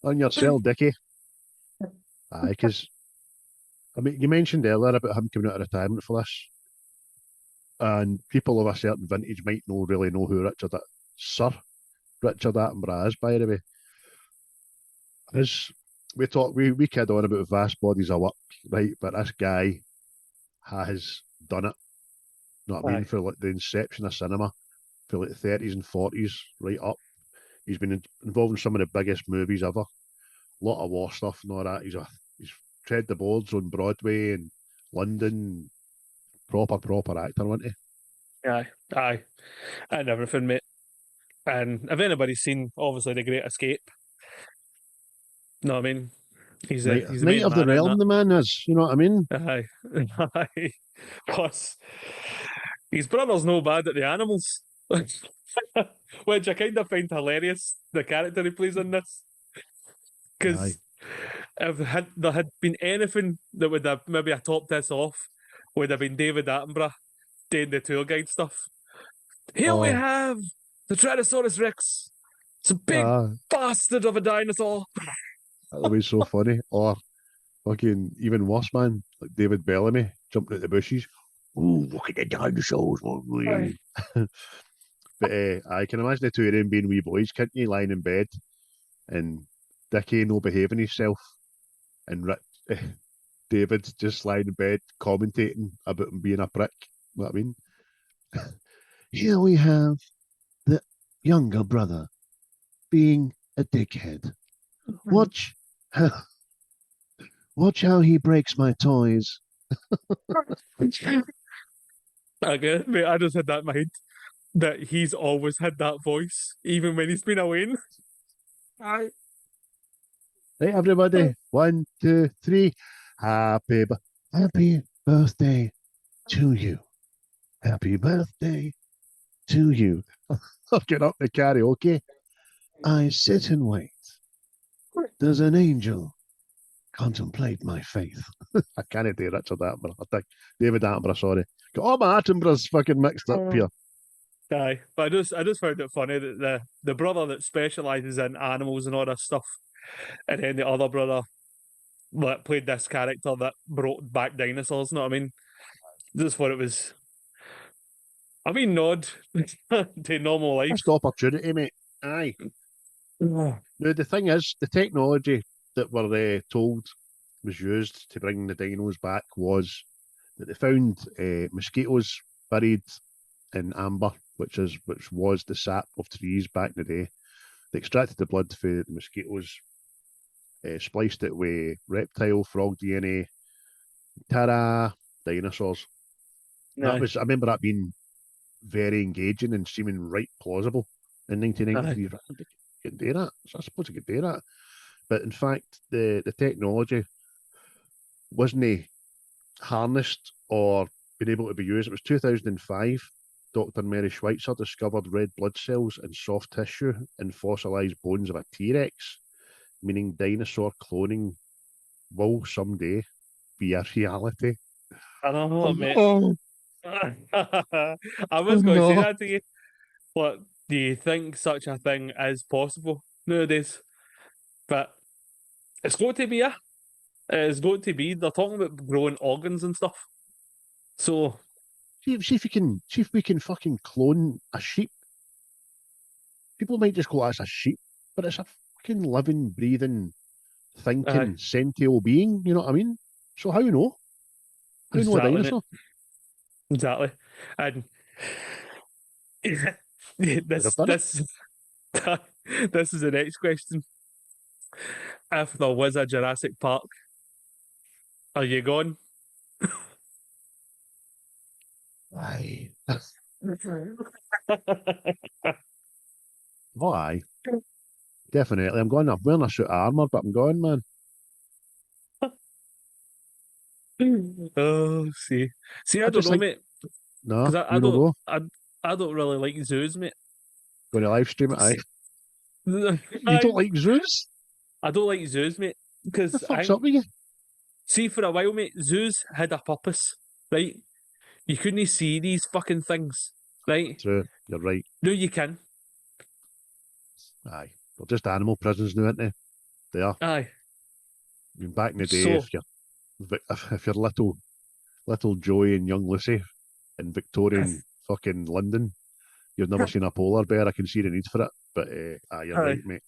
On yourself, Dickie. Aye, because, I mean, you mentioned earlier about him coming out of retirement for this. And people of a certain vintage might not really know who Richard is. Sir Richard Attenborough is, by the way. We kid on about vast bodies of work, right? But this guy has done it. You know what I mean? Aye. For like the inception of cinema, for like the 30s and 40s, right up. He's been involved in some of the biggest movies ever. A lot of war stuff and all that. He's tread the boards on Broadway and London. Proper actor, wasn't he? Aye, and everything, mate. And if anybody's seen, obviously, The Great Escape, know what I mean? He's Knight, the Knight main of the man in Realm, that. the man is. You know what I mean? Aye, aye. Plus, his brother's no bad at the animals, which I kind of find hilarious. The character he plays in this, Aye. because if there had been anything that would have maybe I topped this off, would have been David Attenborough doing the tour guide stuff. Here we Oh, have the Tyrannosaurus Rex. It's a big ah, bastard of a dinosaur. that would be so funny. Or fucking even worse, man, like David Bellamy jumping out the bushes. Ooh, look at the dinosaurs. Aye. But I can imagine the two of them being wee boys, can't you, lying in bed and Dickie no behaving himself and David just lying in bed commentating about him being a prick. You know what I mean? Here we have the younger brother being a dickhead. Watch how, watch how he breaks my toys. Okay, mate, I just had that in my head that he's always had that voice, even when he's been away. Aye. Right, everybody. 1, 2, 3. Happy birthday to you. Happy birthday to you. I'll get up the karaoke. I sit and wait. Does an angel contemplate my faith? I can't do Richard Attenborough. I think David Attenborough, sorry. Got all my Attenboroughs fucking mixed up here. Aye, but I just found it funny that the brother that specialises in animals and all this stuff, and then the other brother that played this character that brought back dinosaurs. Know what I mean? Just thought it was. I mean, nod to normal life. Missed opportunity, mate. Aye. Now, the thing is, the technology that we're told was used to bring the dinos back was that they found mosquitoes buried in amber, which was the sap of trees back in the day. They extracted the blood for the mosquitoes, spliced it with reptile frog DNA. Ta-da! Dinosaurs. That was I remember that being very engaging and seeming right plausible in 1993. You can do that. So I suppose you could do that. But in fact, the technology wasn't harnessed or been able to be used. It was 2005. Dr. Mary Schweitzer discovered red blood cells in soft tissue and fossilized bones of a T-Rex, meaning dinosaur cloning will someday be a reality. I don't know, mate. Oh, I was going to say that to you. What do you think such a thing is possible nowadays? But it's going to be it's going to be. They're talking about growing organs and stuff. So see if we can fucking clone a sheep. People might just go, that's a sheep, but it's a fucking living, breathing, thinking, sentient being. You know what I mean? So how you know? How you know a exactly, dinosaur? mate. Exactly, and this done it. this is the next question. If there was a Jurassic Park, are you gone? Aye. Oh, aye. Definitely. I'm going. I'm wearing a suit of armour, but I'm going, man. Oh, see, I don't just know, think, mate, no, because you don't go. I don't really like zoos, mate. Going to live stream it, aye. You I, don't like zoos? I don't like zoos, mate, because The fuck's up with you? see, for a while, mate, zoos had a purpose, right? You couldn't see these fucking things, right? True, you're right. No, you can. Aye. They're just animal prisons now, aren't they? They are. Aye. I mean, back in the day, So, if you're little Joey and young Lucy in Victorian fucking London, you've never seen a polar bear. I can see the need for it. But you're Aye. right, mate.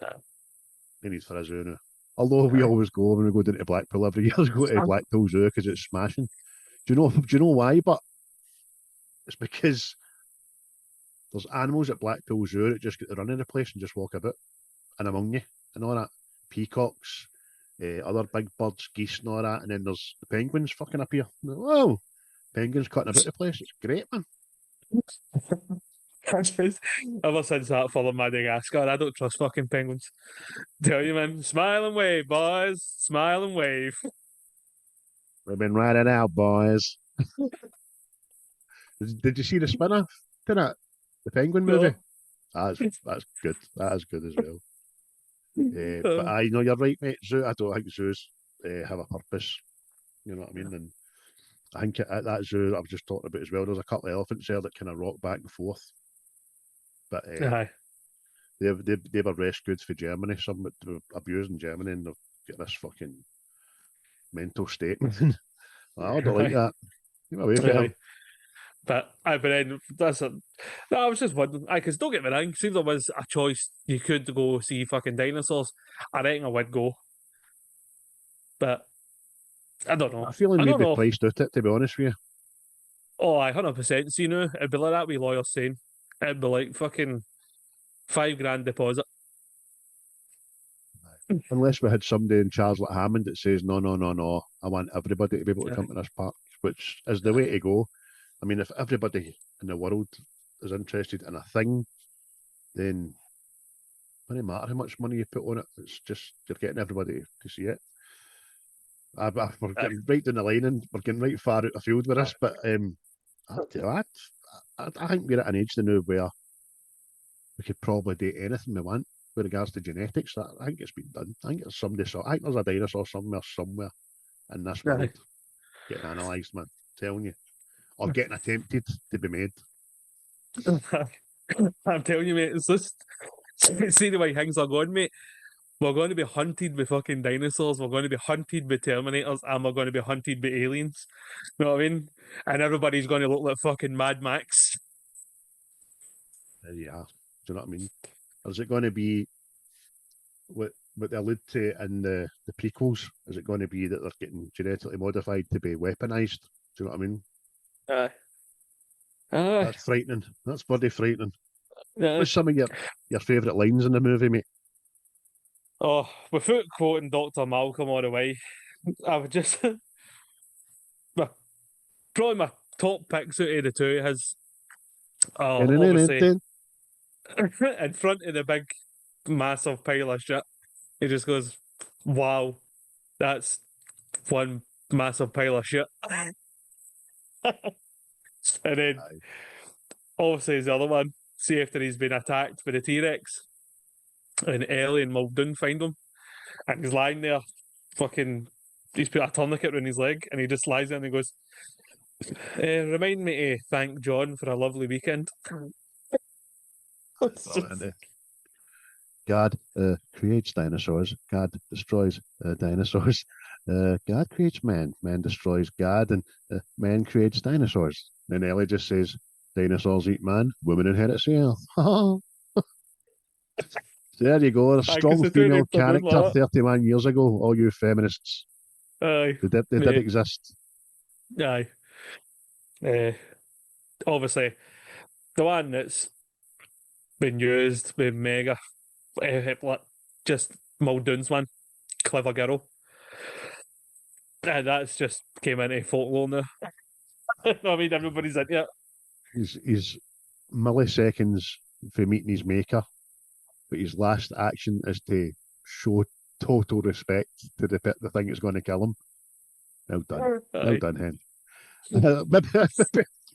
Aye. He needs for a zoo now. Although we always go when we go down to Blackpool every year, go to Blackpool Zoo because it's smashing. Do you know why? But it's because there's animals at Blackpool Zoo that just get to run in the place and just walk about and among you and all that. Peacocks, other big birds, geese and all that. And then there's the penguins fucking appear. Whoa! Penguins cutting about the place. It's great, man. Ever since that for the Madagascar, I don't trust fucking penguins. Tell you, man. Smile and wave, boys. Smile and wave. We've been riding out, boys. Did you see the spin-off to that? The penguin movie? No. That's good. That is good as well. But I know you're right, mate. I don't think zoos have a purpose. You know what I mean? And I think at that zoo I was just talking about as well, there's a couple of elephants there that kind of rock back and forth. But Aye. they were rescued for Germany. Some that were abused in Germany, and they've got this fucking mental state. I don't like that. Get away from them. But then that's a. No, I was just wondering. Because don't get me wrong, see if there was a choice, you could go see fucking dinosaurs. I reckon I would go. But I don't know. I feel like I don't maybe know. priced out it, to be honest with you. Oh, I 100%. See now, it'd be like that wee lawyer saying. It'd be like fucking $5,000 deposit. Unless we had somebody in charge like Hammond that says, no, I want everybody to be able to come to this park, which is the way to go. I mean, if everybody in the world is interested in a thing, then it doesn't matter how much money you put on it. It's just, you're getting everybody to see it. We're getting right down the line and we're getting right far out of field with this, but I think we're at an age now where we could probably do anything we want with regards to genetics. I think it's been done. I think there's a dinosaur somewhere in this world getting analysed, man. I'm telling you. Or getting attempted to be made. I'm telling you, mate, it's just see the way things are going, mate. We're going to be hunted by fucking dinosaurs, we're going to be hunted by Terminators, and we're going to be hunted by aliens. You know what I mean? And everybody's going to look like fucking Mad Max. Yeah. Do you know what I mean? Or is it going to be what they allude to in the prequels? Is it going to be that they're getting genetically modified to be weaponized? Do you know what I mean? Aye. That's frightening. That's bloody frightening. Aye. What's some of your favourite lines in the movie, mate? Oh, without quoting Dr. Malcolm all the way, I would just probably my top picks out of the two has obviously in front of the big massive pile of shit. He just goes, wow, that's one massive pile of shit. And then obviously the other one, see after he's been attacked by the T-Rex and Ellie and Muldoon find him and he's lying there fucking, he's put a tourniquet around his leg and he just lies there and he goes, remind me to thank John for a lovely weekend. God creates dinosaurs. God destroys dinosaurs. God creates man. Man destroys God, and man creates dinosaurs. And Ellie just says, "Dinosaurs eat man. Women inherit the earth." There you go. A strong female character 31 years ago. All you feminists. Aye, they did exist. Aye. Obviously, the one that's been used with Mega, just Muldoon's one, clever girl. And that's just came into folklore now. I mean, everybody's into it. He's milliseconds for meeting his maker, but his last action is to show total respect to the thing that's going to kill him. Well done. Well done, Hen.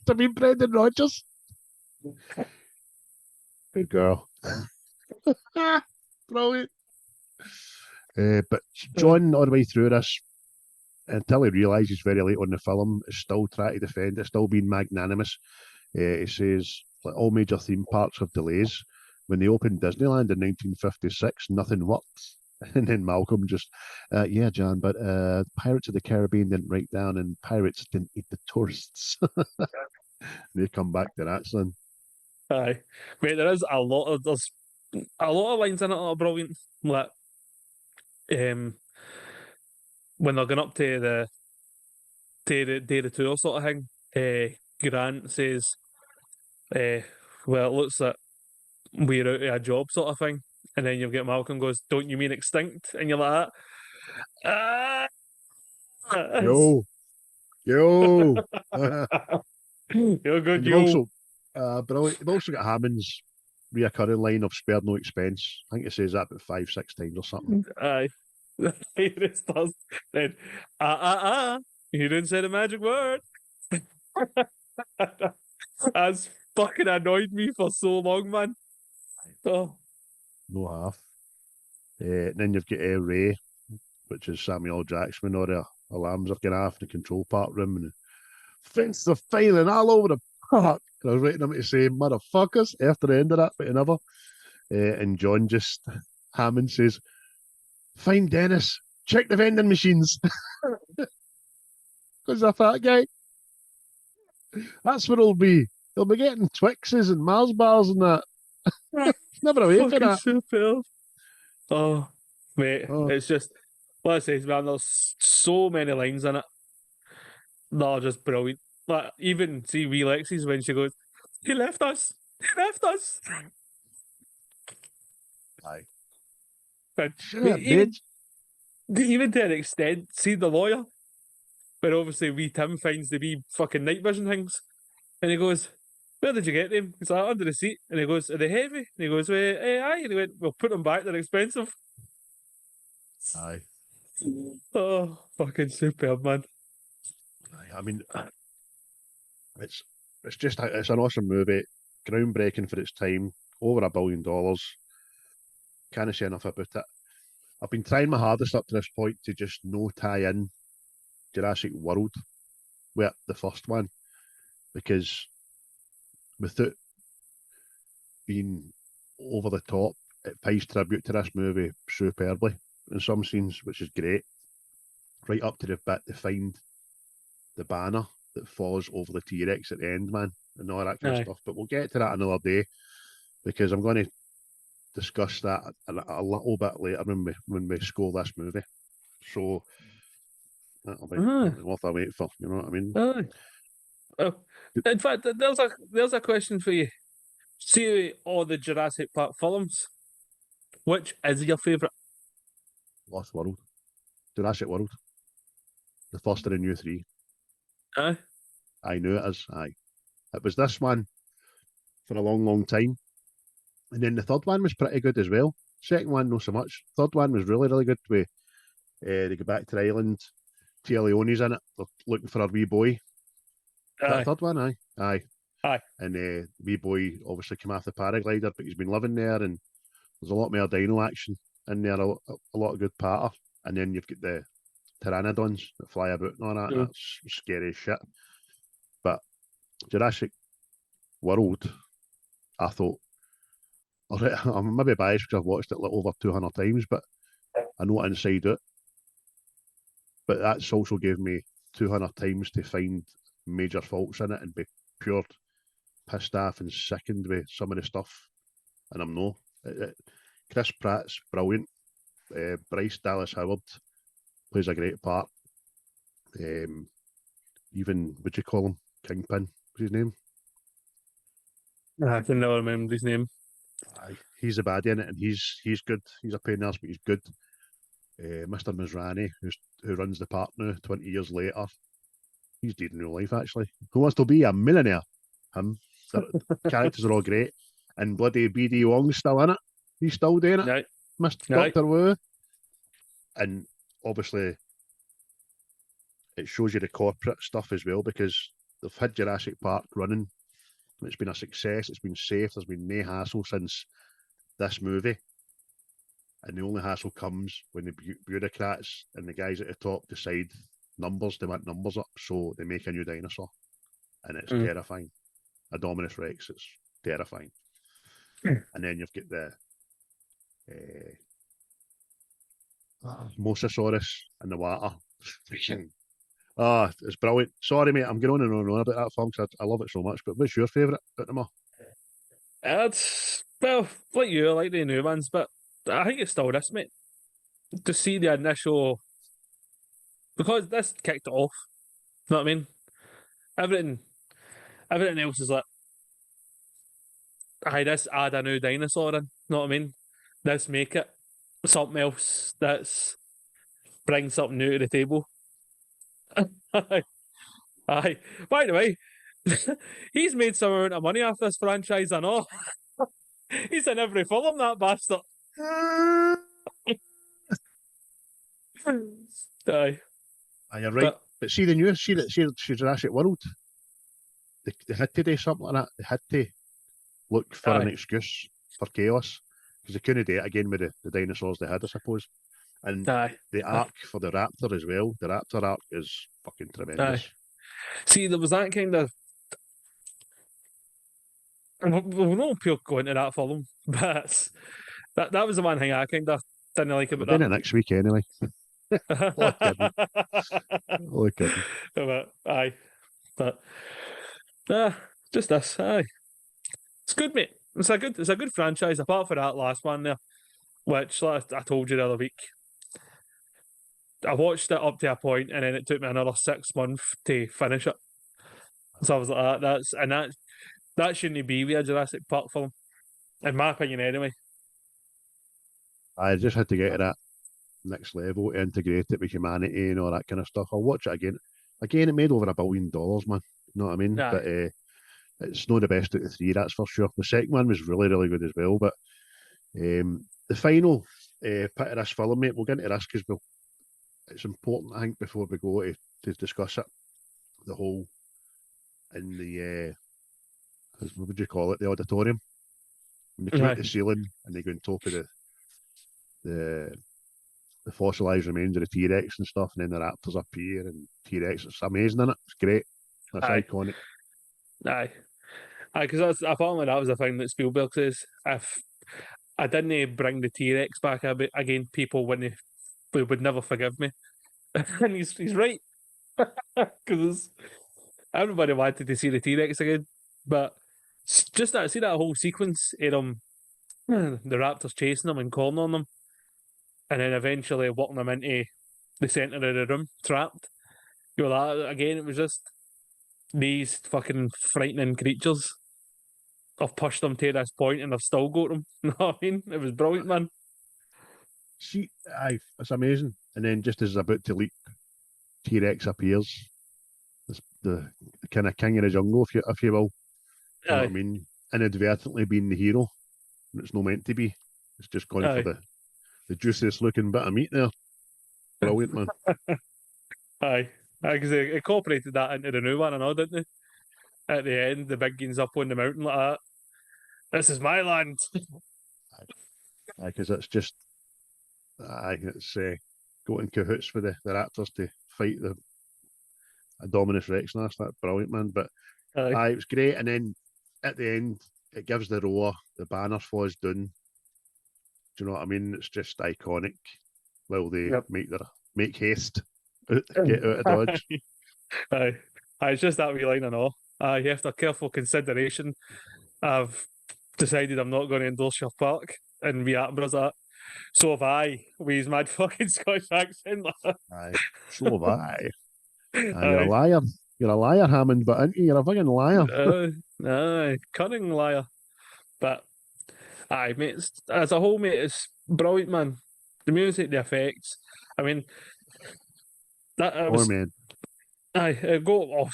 I mean, Brendan Rodgers. Good girl. Brilliant. But John, all the way through this, until he realises very late on in the film, is still trying to defend it, still being magnanimous. He says, like, all major theme parks have delays. When they opened Disneyland in 1956, nothing worked. And then Malcolm just, yeah, John, but Pirates of the Caribbean didn't break down and pirates didn't eat the tourists. They come back to that, son. Aye, mate. There's a lot of lines in it that are brilliant. Like, when they're going up to the tour sort of thing, Grant says, "Well, it looks like we're out of a job," sort of thing, and then you've got Malcolm goes, "Don't you mean extinct?" And you're like, "Ah." Yo, yo. You're good, And you've yo. also, brilliant. You've also got Hammond's reoccurring line of "spared no expense." I think it says that about 5-6 times or something. Aye. It does. Then, you didn't say the magic word. That's fucking annoyed me for so long, man. Oh, No half. Then you've got Ray, which is Samuel L. Jackson, or the alarms are going off in the control part room, and the fence are failing all over the park. And I was waiting him to say "motherfuckers" after the end of that, but he never. And John just Hammond says, "Find Dennis. Check the vending machines." Because a fat guy. That's where he'll be. He'll be getting Twixes and Mars bars and that. He's never away from fucking that. superb. Oh, mate, Oh. it's just, like I say, man, there's so many lines in it that are just brilliant. Like, even see wee Lexi's when she goes, "He left us. He left us." Aye. And Shut mate, up, bitch. even to an extent, see the lawyer, but obviously wee Tim finds the wee fucking night vision things, and he goes, "Where did you get them?" He's like, "Under the seat." And he goes, "Are they heavy?" And he goes, "Well, aye." And he went, "We'll put them back. They're expensive." Aye. Oh, fucking superb, man. Aye. I mean, it's it's an awesome movie, groundbreaking for its time, over $1 billion. Can't say enough about it. I've been trying my hardest up to this point to just no tie in Jurassic World with the first one, because without being over the top, it pays tribute to this movie superbly in some scenes, which is great. Right up to the bit to find the banner that falls over the T-Rex at the end, man, and all that kind Aye. of stuff. But we'll get to that another day, because I'm going to discuss that a little bit later when we score this movie. So that'll be worth a wait for. You know what I mean? Aye. Oh, in fact, there's a question for you. See all the Jurassic Park films. Which is your favourite? Lost World, Jurassic World, the first of the new three. Aye. I knew it is. Aye, it was this one for a long, long time, and then the third one was pretty good as well. Second one, not so much. Third one was really, really good. They go back to the island. Tia Leone's in it. They're looking for a wee boy. That Aye. third one, aye, aye. Aye. And wee boy obviously came off the paraglider, but he's been living there, and there's a lot more dino action in there, a lot of good patter. And then you've got the pteranodons that fly about and all that. And that's scary as shit. But Jurassic World, I thought, I'm maybe biased because I've watched it like over 200 times, but I know inside out. But that's also gave me 200 times to find major faults in it and be pure pissed off and sickened with some of the stuff. And I'm no. Chris Pratt's brilliant. Bryce Dallas Howard plays a great part. Even, would you call him? Kingpin, what's his name? I can never remember his name. He's a baddie in it, and he's good. He's a pain in the ass, but he's good. Mr. Masrani, who runs the park now, 20 years later, he's dead in real life, actually. Who wants to be a millionaire? Him. The characters are all great. And bloody BD Wong's still in it. He's still doing it. Right. Mr. Right. Doctor Wu. And obviously, it shows you the corporate stuff as well, because they've had Jurassic Park running. It's been a success. It's been safe. There's been no hassle since this movie. And the only hassle comes when the bureaucrats and the guys at the top decide numbers, they want numbers up, so they make a new dinosaur. And it's terrifying. A Dominus Rex, it's terrifying. And then you've got the Mosasaurus in the water. It's brilliant. Sorry, mate, I'm going on and on and on about that film because I love it so much. But what's your favourite out of them all? It's, well, like you, I like the new ones, but I think it's still this, mate. To see the initial, because this kicked it off. You know what I mean? Everything, everything else is like, aye, this add a new dinosaur in. You know what I mean? This make it something else. That's bring something new to the table. Aye. Aye. By the way, he's made some amount of money off this franchise, I know. He's in every film, that bastard. Aye. You're right. But see the news, see Jurassic World. They had to do something like that. They had to look for an excuse for chaos because they couldn't do it again with the dinosaurs they had, I suppose. And the arc for the raptor as well. The raptor arc is fucking tremendous. See, there was that kind of. We'll not go into that film, but that was the one thing I kind of didn't like about that. We're doing it next week anyway. Oh, kidding. Oh, kidding. But, aye. But just this, aye. It's good, mate. It's a good franchise, apart from that last one there, which like I told you the other week. I watched it up to a point and then it took me another 6 months to finish it. So I was like, that shouldn't be with a Jurassic Park film. In my opinion anyway. I just had to get to that next level to integrate it with humanity and all that kind of stuff. I'll watch it again. Again, it made over $1 billion, man. You know what I mean? Nah. But it's not the best out of the three, that's for sure. The second one was really, really good as well. But the final bit of this film, mate, we'll get into this because it's important, I think, before we go to discuss it. The whole in the what would you call it? The auditorium. When they come out the ceiling and they go on top of the fossilised remains of the T-Rex and stuff, and then the raptors appear and T-Rex. It's amazing, isn't it? It's great. That's iconic. Aye, because I thought that was the thing that Spielberg says. If I didn't bring the T-Rex back again, people would never forgive me. And he's right. Because everybody wanted to see the T-Rex again. But just see that whole sequence of the raptors chasing them and calling on them, and then eventually walking them into the centre of the room, trapped. You know, that again, it was just these fucking frightening creatures. I've pushed them to this point and I've still got them. You know what I mean? It was brilliant, man. See, it's amazing. And then just as it's about to leap, T-Rex appears. It's the kind of king of the jungle, if you will. You know what I mean? Inadvertently being the hero. And it's not meant to be. It's just going for the juiciest looking bit of meat there. Brilliant, man. Aye. Because they incorporated that into the new one, I know, didn't they? At the end, the big guns up on the mountain like that. This is my land. Because it's just, it's going in cahoots with the raptors to fight the Dominus Rex. And that's brilliant, man. But it was great. And then at the end, it gives the roar, the banner falls down. Do you know what I mean? It's just iconic. While they make haste, get out of Dodge. Aye. It's just that wee line and all. After careful consideration, I've decided I'm not going to endorse your park, and we Attenborough's that. So have I, with his mad fucking Scottish accent. Aye, so have I. You're a liar. You're a liar, Hammond, but aren't you? You're a fucking liar. Aye, cunning liar. But, aye, mate, as a whole, mate, it's brilliant, man. The music, the effects. I mean, that was... man. Aye, go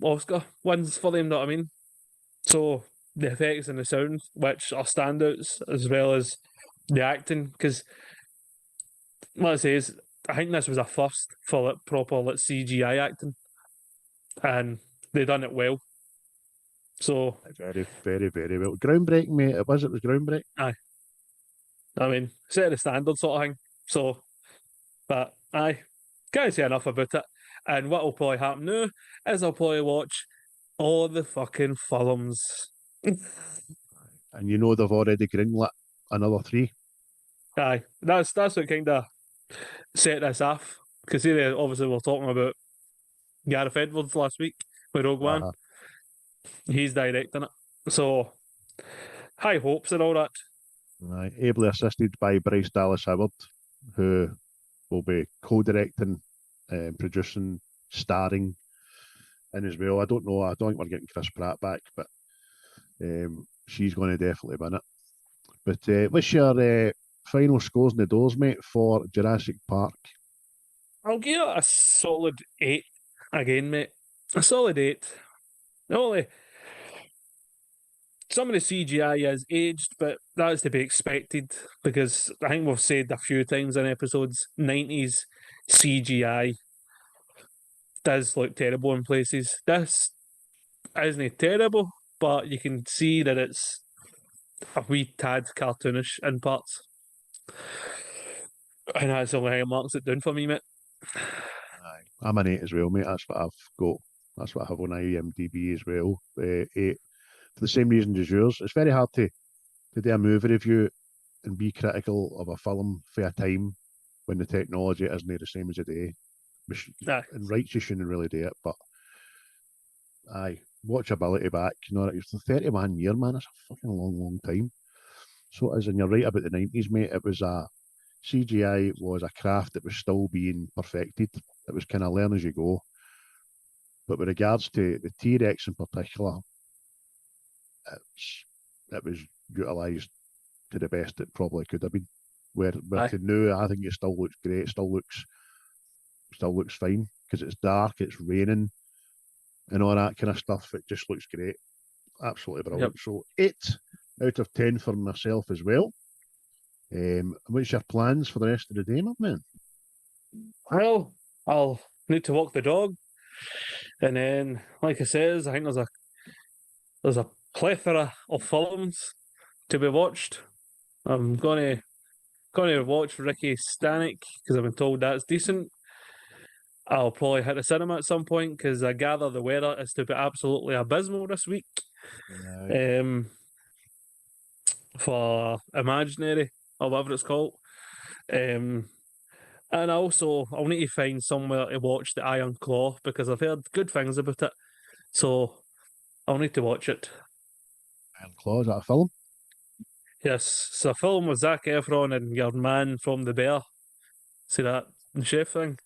Oscar wins for them, you know what I mean? So, the effects and the sound, which are standouts, as well as the acting, because, what I say is, I think this was a first for proper CGI acting, and they done it well. So very, very, very well. Groundbreaking, mate. It was groundbreaking. Aye. I mean, set the standard sort of thing. So, but aye, can't say enough about it. And what will probably happen now is I'll probably watch all the fucking films. And you know they've already greenlit another 3. Aye, that's what kind of set this off. Because here, obviously, we're talking about Gareth Edwards last week with Rogue One. He's directing it. So high hopes and all that. Right. Ably assisted by Bryce Dallas Howard, who will be co-directing, producing, starring in as well. I don't know. I don't think we're getting Chris Pratt back, but she's going to definitely win it. But what's your final scores in the doors, mate, for Jurassic Park? I'll give it a solid 8 again, mate. A solid 8. Not only some of the CGI is aged, but that's to be expected because I think we've said a few times in episodes 90s CGI does look terrible in places. This isn't terrible, but you can see that it's a wee tad cartoonish in parts. And that's the only thing that marks it down for me, mate. I'm an 8 as well, mate. That's what I've got. That's what I have on IMDb as well. 8. For the same reasons as yours. It's very hard to do a movie review and be critical of a film for a time when the technology isn't the same as today. And right, you shouldn't really do it, but watchability back. You know, it's the 31 year, man. It's a fucking long time. So it is, and you're right about the 90s, mate. It was CGI was a craft that was still being perfected. It was kind of learn as you go. But with regards to the T-Rex in particular, it was utilised to the best it probably could have been. Where to now, I think it still looks great. Still looks fine because it's dark, it's raining, and all that kind of stuff. It just looks great, absolutely brilliant. Yep. So 8 out of 10 for myself as well. What's your plans for the rest of the day, my man? Well, I'll need to walk the dog, and then, like I says, I think there's a plethora of films to be watched. I'm gonna watch Ricky Stanek because I've been told that's decent. I'll probably hit the cinema at some point because I gather the weather is to be absolutely abysmal this week. Right. For Imaginary or whatever it's called. And also, I'll need to find somewhere to watch The Iron Claw because I've heard good things about it. So I'll need to watch it. Iron Claw, is that a film? Yes, it's a film with Zac Efron and your man from The Bear. See that chef thing?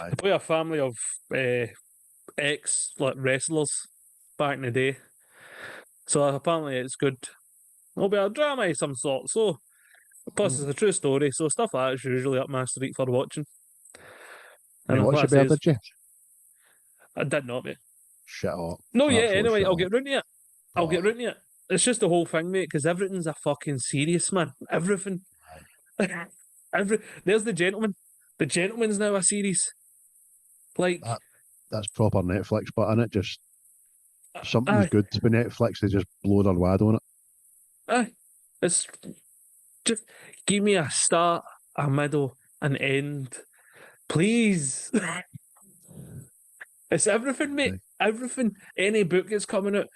They play a family of ex-wrestlers back in the day. So apparently it's good. It'll be a drama of some sort. So, plus it's a true story. So stuff like that is usually up my street for watching. And watch The Bear, did you? I did not, mate. Shut up. No, yeah, anyway, I'll get round to it. I'll get round to it. It's just the whole thing, mate, because everything's a fucking serious, man. Everything. There's The Gentleman. The Gentleman's now a series. Like that's proper Netflix, but in it just something's good to be Netflix. They just blow their wad on it. It's just give me a start, a middle, an end, please. It's everything, mate. Everything. Any book that's coming out,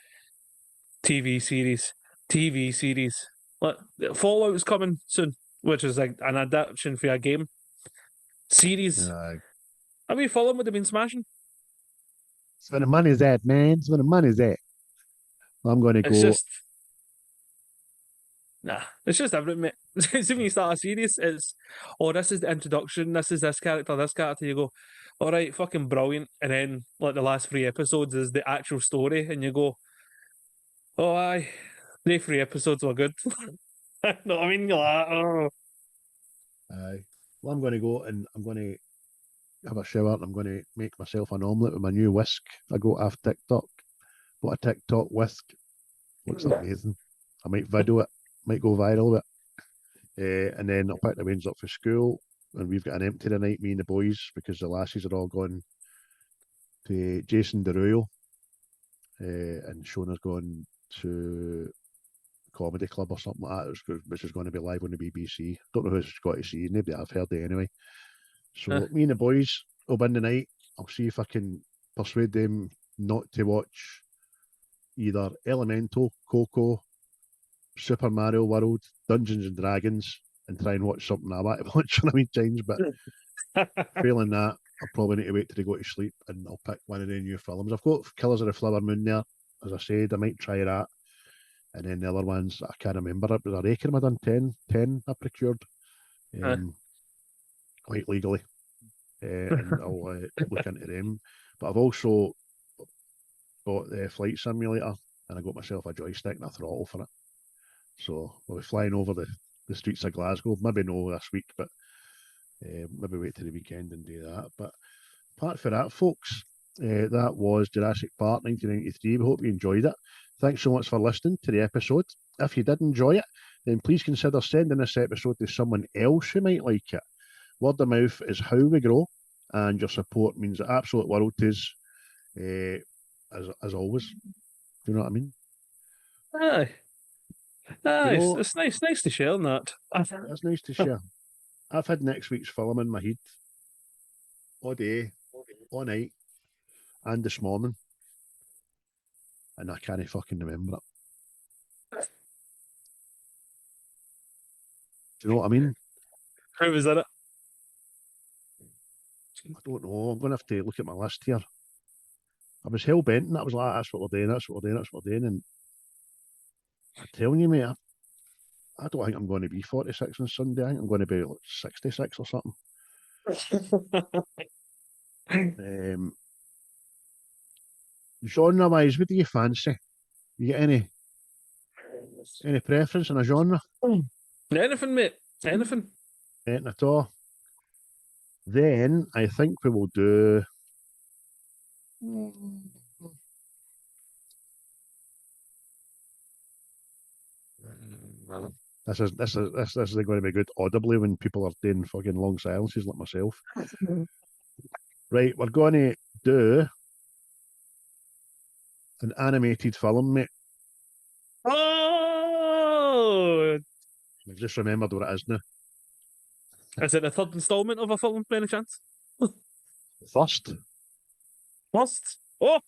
TV series. Like Fallout's coming soon, which is like an adaptation for a game. Series. I mean, Fallout would have been smashing. It's where the money's at, man. It's where the money's at. I'm going to go. It's just everything, mate. As soon as you start a series, it's, this is the introduction, this is this character. You go, all right, fucking brilliant. And then, like, the last 3 episodes is the actual story, and you go, oh, aye, the 3 episodes were good. No, I mean, you're like, oh. Aye. Well, I'm going to go and I'm going to have a shower and I'm going to make myself an omelette with my new whisk I got off TikTok. What a TikTok whisk. Looks amazing. I might video it, might go viral with it. And then I'll pick the wings up for school and we've got an empty tonight, me and the boys, because the lassies are all gone to Jason Derulo and Shona's gone to Comedy Club or something like that, which is going to be live on the BBC. Don't know who's got to see, maybe I've heard it anyway. So me and the boys will be in the night. I'll see if I can persuade them not to watch either Elemental, Coco, Super Mario World, Dungeons and Dragons, and try and watch something I want to watch when I'm in times. But failing that, I'll probably need to wait till they go to sleep and I'll pick one of the new films. I've got Killers of the Flower Moon there. As I said, I might try that. And then the other ones, I can't remember. It was a reckon I done 10 I procured. Quite legally. And I'll look into them. But I've also got the flight simulator, and I got myself a joystick and a throttle for it. So we'll be flying over the streets of Glasgow. Maybe no this week, but maybe wait till the weekend and do that. But apart from that, folks, that was Jurassic Park 1993. We hope you enjoyed it. Thanks so much for listening to the episode. If you did enjoy it, then please consider sending this episode to someone else who might like it. Word of mouth is how we grow, and your support means the absolute world to us, as always. Do you know what I mean? Aye. Aye, You know, it's nice to share that. That's nice to share. I've had next week's film in my head all day, all night, and this morning, and I can't fucking remember it. Do you know what I mean? How was that? I don't know. I'm going to have to look at my list here. I was hell bent, and I was like, that's what we're doing, that's what we're doing, that's what we're doing. And I'm telling you, mate, I don't think I'm going to be 46 on Sunday. I think I'm going to be like 66 or something. Genre-wise, what do you fancy? You get any preference in a genre? Anything, mate. Anything. Anything at all? Then I think we will do. This is going to be good audibly when people are doing fucking long silences like myself. Right, we're going to do an animated film, mate. Oh! I've just remembered what it is now. Is it the third instalment of a film, by any chance? First. First? Oh!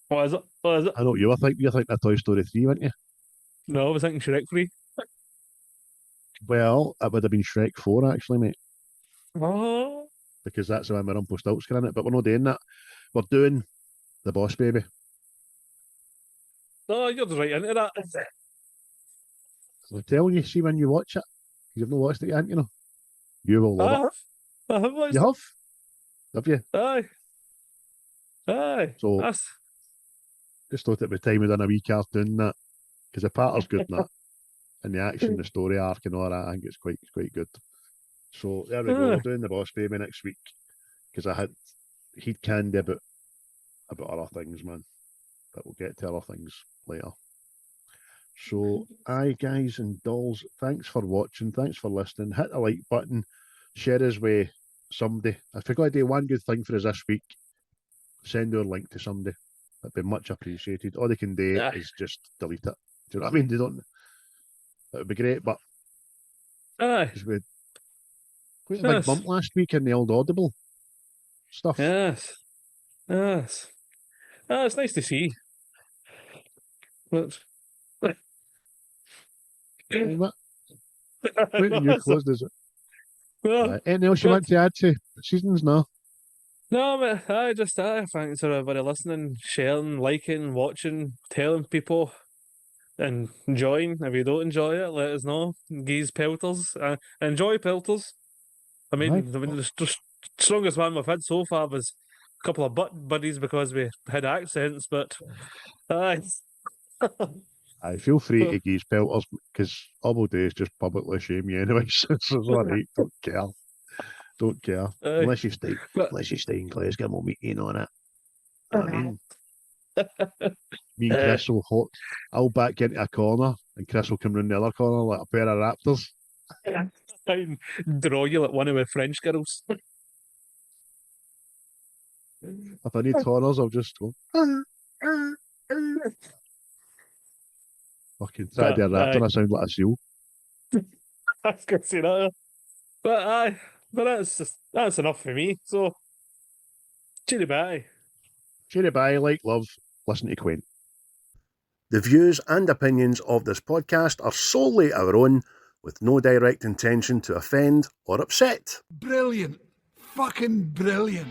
What is it? What is it? I know what you were thinking. You're thinking of Toy Story 3, weren't you? No, I was thinking Shrek 3. Well, it would have been Shrek 4, actually, mate. Oh! Because that's the one where Rumpelstiltskin in it. But we're not doing that. We're doing The Boss Baby. No, you're just right into that. I'm telling you, see when you watch it. You've not watched it yet, you know. You will love I have it. watched You it. have? Have you? Aye. Aye. So, That's... just thought it was time we done a wee cartoon that. Because the patter's good in that. And the action, the story arc and all that, I think it's quite good. So there we go. We're doing The Boss Baby next week. Because I had he'd candy about other things, man. But we'll get to other things later. So, aye, guys and dolls, thanks for watching. Thanks for listening. Hit the like button. Share us with somebody. If you've got to do one good thing for us this week, send our link to somebody. That'd be much appreciated. All they can do is just delete it. Do you know what I mean? They don't. That would be great, but Aye. we quite a big bump last week in the old Audible stuff. Yes. Yes. Oh, it's nice to see. But... What? Wait, you closed, is it? Well, anything else you want to add to seasons now? no, but I thanks for everybody listening, sharing, liking, watching, telling people, and enjoying. If you don't enjoy it, let us know. Geese pelters. Enjoy pelters. I mean, the strongest one we've had so far was a couple of butt buddies because we had accents, but aye. I feel free to geese pelters because all we'll do is just publicly shame you anyway. So it's all right. Don't care. Unless you stay in Glasgow, we'll meet you on it. I mean, me and Chris will I'll back into a corner and Chris will come round the other corner like a pair of raptors. I draw you like one of the French girls. If I need corners, I'll just go. Fucking try to do a raptor, I sound like a seal. I was going to say that. But that's enough for me. So, cheery bye. Cheery bye, like, love, listen to Quaint. The views and opinions of this podcast are solely our own, with no direct intention to offend or upset. Brilliant. Fucking brilliant.